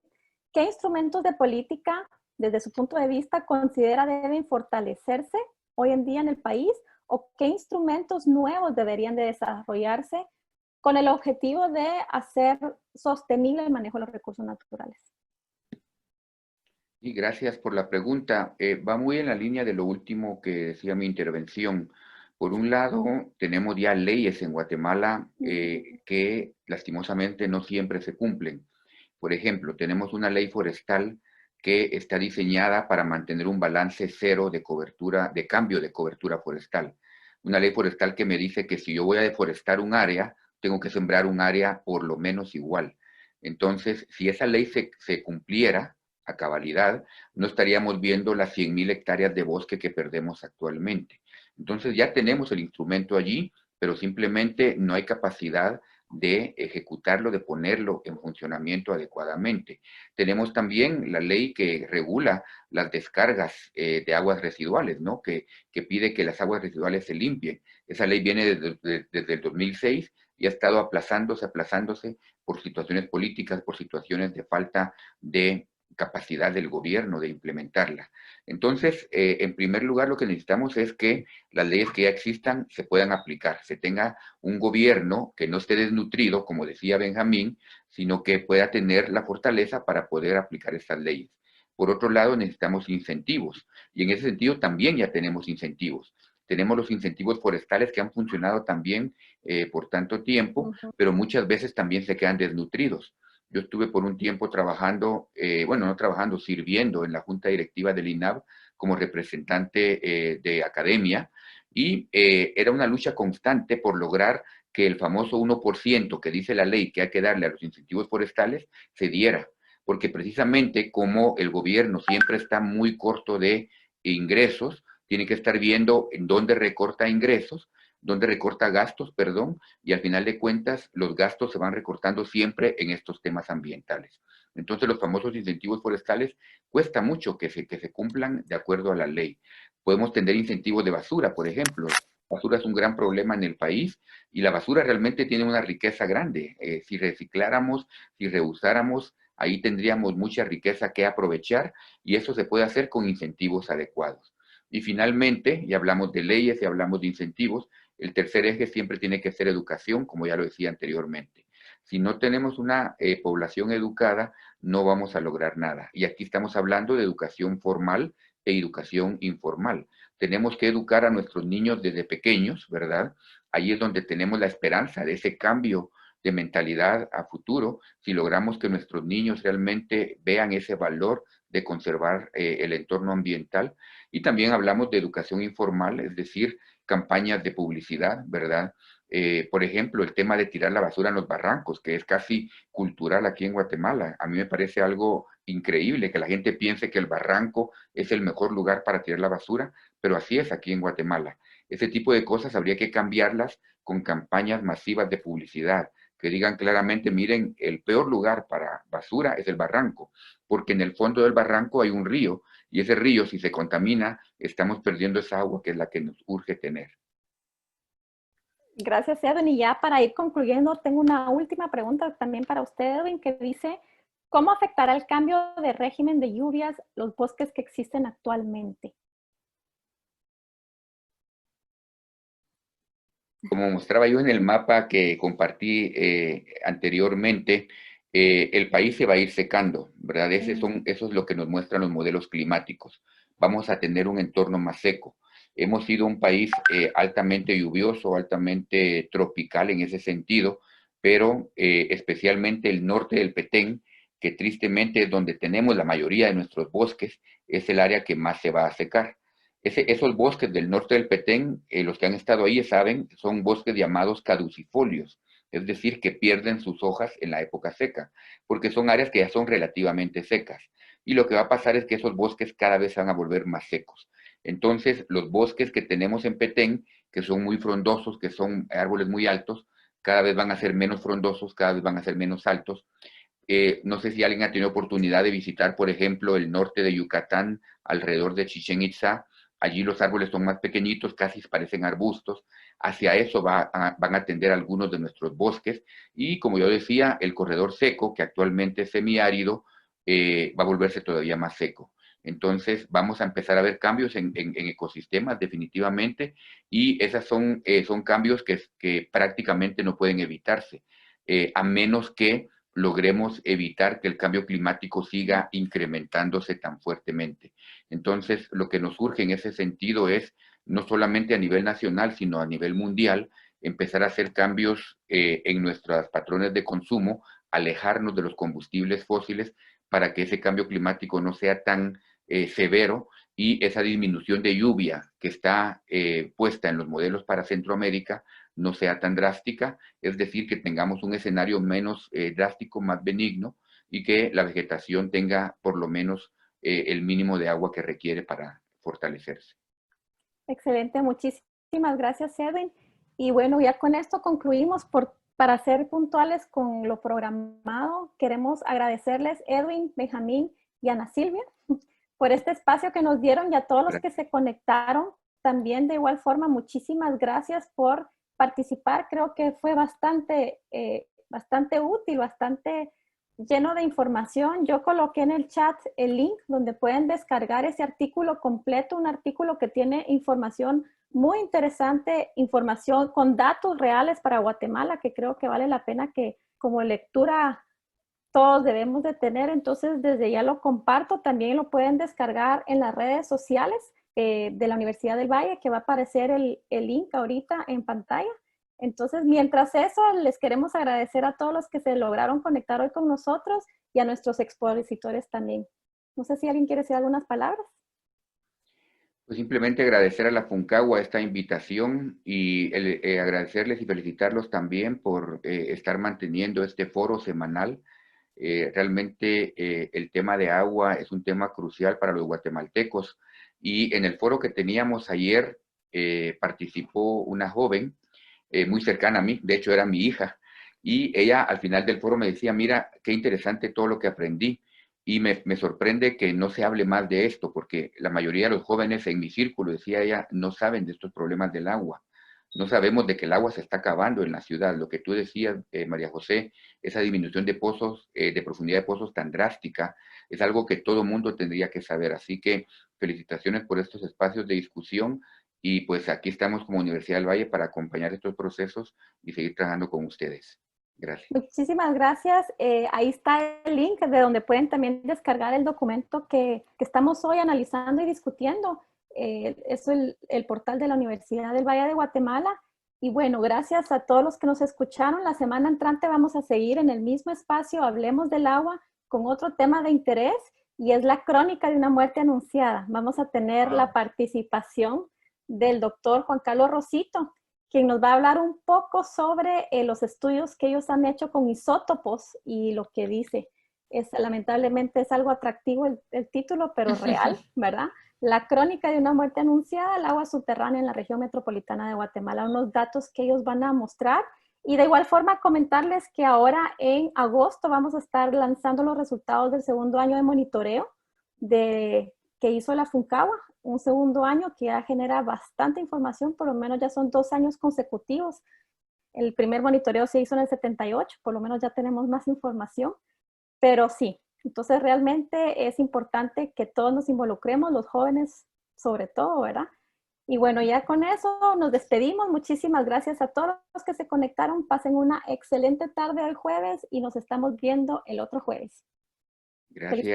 ¿qué instrumentos de política, desde su punto de vista, considera deben fortalecerse hoy en día en el país? ¿O qué instrumentos nuevos deberían de desarrollarse con el objetivo de hacer sostenible el manejo de los recursos naturales? Y gracias por la pregunta. Va muy en la línea de lo último que decía mi intervención. Por un lado, tenemos ya leyes en Guatemala que lastimosamente no siempre se cumplen. Por ejemplo, tenemos una ley forestal que está diseñada para mantener un balance cero de cobertura, de cambio de cobertura forestal. Una ley forestal que me dice que si yo voy a deforestar un área, tengo que sembrar un área por lo menos igual. Entonces, si esa ley se cumpliera a cabalidad, no estaríamos viendo las 100,000 hectáreas de bosque que perdemos actualmente. Entonces ya tenemos el instrumento allí, pero simplemente no hay capacidad de ejecutarlo, de ponerlo en funcionamiento adecuadamente. Tenemos también la ley que regula las descargas de aguas residuales, ¿no? Que pide que las aguas residuales se limpien. Esa ley viene desde el 2006 y ha estado aplazándose por situaciones políticas, por situaciones de falta de capacidad del gobierno de implementarla. Entonces, en primer lugar, lo que necesitamos es que las leyes que ya existan se puedan aplicar, se tenga un gobierno que no esté desnutrido, como decía Benjamín, sino que pueda tener la fortaleza para poder aplicar estas leyes. Por otro lado, necesitamos incentivos, y en ese sentido también ya tenemos incentivos. Tenemos los incentivos forestales que han funcionado también por tanto tiempo, pero muchas veces también se quedan desnutridos. Yo estuve por un tiempo trabajando, bueno, no trabajando, sirviendo en la junta directiva del INAV como representante de academia y era una lucha constante por lograr que el famoso 1% que dice la ley que hay que darle a los incentivos forestales se diera, porque precisamente como el gobierno siempre está muy corto de ingresos, tiene que estar viendo en dónde recorta ingresos, dónde recorta gastos, perdón, y al final de cuentas los gastos se van recortando siempre en estos temas ambientales. Entonces los famosos incentivos forestales cuesta mucho que se cumplan de acuerdo a la ley. Podemos tener incentivos de basura, por ejemplo. La basura es un gran problema en el país y la basura realmente tiene una riqueza grande. Si recicláramos, si reusáramos, ahí tendríamos mucha riqueza que aprovechar y eso se puede hacer con incentivos adecuados. Y finalmente, ya hablamos de leyes y hablamos de incentivos, el tercer eje siempre tiene que ser educación, como ya lo decía anteriormente. Si no tenemos una población educada, no vamos a lograr nada. Y aquí estamos hablando de educación formal e educación informal. Tenemos que educar a nuestros niños desde pequeños, ¿verdad? Ahí es donde tenemos la esperanza de ese cambio de mentalidad a futuro, si logramos que nuestros niños realmente vean ese valor de conservar el entorno ambiental. Y también hablamos de educación informal, es decir, campañas de publicidad, ¿verdad? Por ejemplo, el tema de tirar la basura en los barrancos, que es casi cultural aquí en Guatemala. A mí me parece algo increíble que la gente piense que el barranco es el mejor lugar para tirar la basura, pero así es aquí en Guatemala. Ese tipo de cosas habría que cambiarlas con campañas masivas de publicidad, que digan claramente, miren, el peor lugar para basura es el barranco, porque en el fondo del barranco hay un río, y ese río, si se contamina, estamos perdiendo esa agua que es la que nos urge tener. Gracias, Edwin. Y ya para ir concluyendo, tengo una última pregunta también para usted, Edwin, que dice, ¿cómo afectará el cambio de régimen de lluvias los bosques que existen actualmente? Como mostraba yo en el mapa que compartí anteriormente, el país se va a ir secando, ¿verdad? Eso es lo que nos muestran los modelos climáticos. Vamos a tener un entorno más seco. Hemos sido un país altamente lluvioso, altamente tropical en ese sentido, pero especialmente el norte del Petén, que tristemente es donde tenemos la mayoría de nuestros bosques, es el área que más se va a secar. Esos bosques del norte del Petén, los que han estado ahí saben, son bosques llamados caducifolios, es decir, que pierden sus hojas en la época seca, porque son áreas que ya son relativamente secas. Y lo que va a pasar es que esos bosques cada vez van a volver más secos. Entonces, los bosques que tenemos en Petén, que son muy frondosos, que son árboles muy altos, cada vez van a ser menos frondosos, cada vez van a ser menos altos. No sé si alguien ha tenido oportunidad de visitar, por ejemplo, el norte de Yucatán, alrededor de Chichén Itzá. Allí los árboles son más pequeñitos, casi parecen arbustos. Hacia eso van a tender algunos de nuestros bosques. Y como yo decía, el corredor seco, que actualmente es semiárido, va a volverse todavía más seco. Entonces vamos a empezar a ver cambios en ecosistemas definitivamente, y esos son cambios que prácticamente no pueden evitarse, a menos que logremos evitar que el cambio climático siga incrementándose tan fuertemente. Entonces, lo que nos urge en ese sentido es, no solamente a nivel nacional, sino a nivel mundial, empezar a hacer cambios en nuestros patrones de consumo, alejarnos de los combustibles fósiles para que ese cambio climático no sea tan severo, y esa disminución de lluvia que está puesta en los modelos para Centroamérica no sea tan drástica, es decir, que tengamos un escenario menos drástico, más benigno, y que la vegetación tenga por lo menos el mínimo de agua que requiere para fortalecerse. Excelente, muchísimas gracias, Edwin. Y bueno, ya con esto concluimos. Para ser puntuales con lo programado, queremos agradecerles, Edwin, Benjamín y Ana Silvia, por este espacio que nos dieron, y a todos los que se conectaron. También de igual forma, muchísimas gracias por participar. Creo que fue bastante útil, bastante lleno de información. Yo coloqué en el chat el link donde pueden descargar ese artículo completo, un artículo que tiene información muy interesante, información con datos reales para Guatemala, que creo que vale la pena que como lectura todos debemos de tener. Entonces, desde ya lo comparto. También lo pueden descargar en las redes sociales de la Universidad del Valle, que va a aparecer el link ahorita en pantalla. Entonces, mientras eso, les queremos agradecer a todos los que se lograron conectar hoy con nosotros y a nuestros expositores también. No sé si alguien quiere decir algunas palabras. Pues simplemente agradecer a la FUNCAGUA esta invitación, y agradecerles y felicitarlos también por estar manteniendo este foro semanal. Realmente el tema de agua es un tema crucial para los guatemaltecos, y en el foro que teníamos ayer participó una joven muy cercana a mí, de hecho era mi hija, y ella al final del foro me decía: mira, qué interesante todo lo que aprendí, y me sorprende que no se hable más de esto, porque la mayoría de los jóvenes en mi círculo, decía ella, no saben de estos problemas del agua. No sabemos de que el agua se está acabando en la ciudad. Lo que tú decías, María José, esa disminución de pozos, de profundidad de pozos tan drástica, es algo que todo mundo tendría que saber. Así que felicitaciones por estos espacios de discusión, y pues aquí estamos como Universidad del Valle para acompañar estos procesos y seguir trabajando con ustedes. Gracias. Muchísimas gracias. Ahí está el link de donde pueden también descargar el documento que estamos hoy analizando y discutiendo. Es el portal de la Universidad del Valle de Guatemala. Y bueno, gracias a todos los que nos escucharon. La semana entrante vamos a seguir en el mismo espacio, Hablemos del Agua, con otro tema de interés, y es la crónica de una muerte anunciada. Vamos a tener la participación del doctor Juan Carlos Rosito, quien nos va a hablar un poco sobre los estudios que ellos han hecho con isótopos y lo que dice. Lamentablemente es algo atractivo el título, pero real, ¿verdad? La crónica de una muerte anunciada, el agua subterránea en la región metropolitana de Guatemala, unos datos que ellos van a mostrar. Y de igual forma comentarles que ahora en agosto vamos a estar lanzando los resultados del segundo año de monitoreo que hizo la FUNCAGUA, un segundo año que ya genera bastante información, por lo menos ya son 2 años consecutivos. El primer monitoreo se hizo en el 78, por lo menos ya tenemos más información, pero sí, entonces realmente es importante que todos nos involucremos, los jóvenes sobre todo, ¿verdad? Y bueno, ya con eso nos despedimos. Muchísimas gracias a todos los que se conectaron. Pasen una excelente tarde el jueves y nos estamos viendo el otro jueves. Gracias.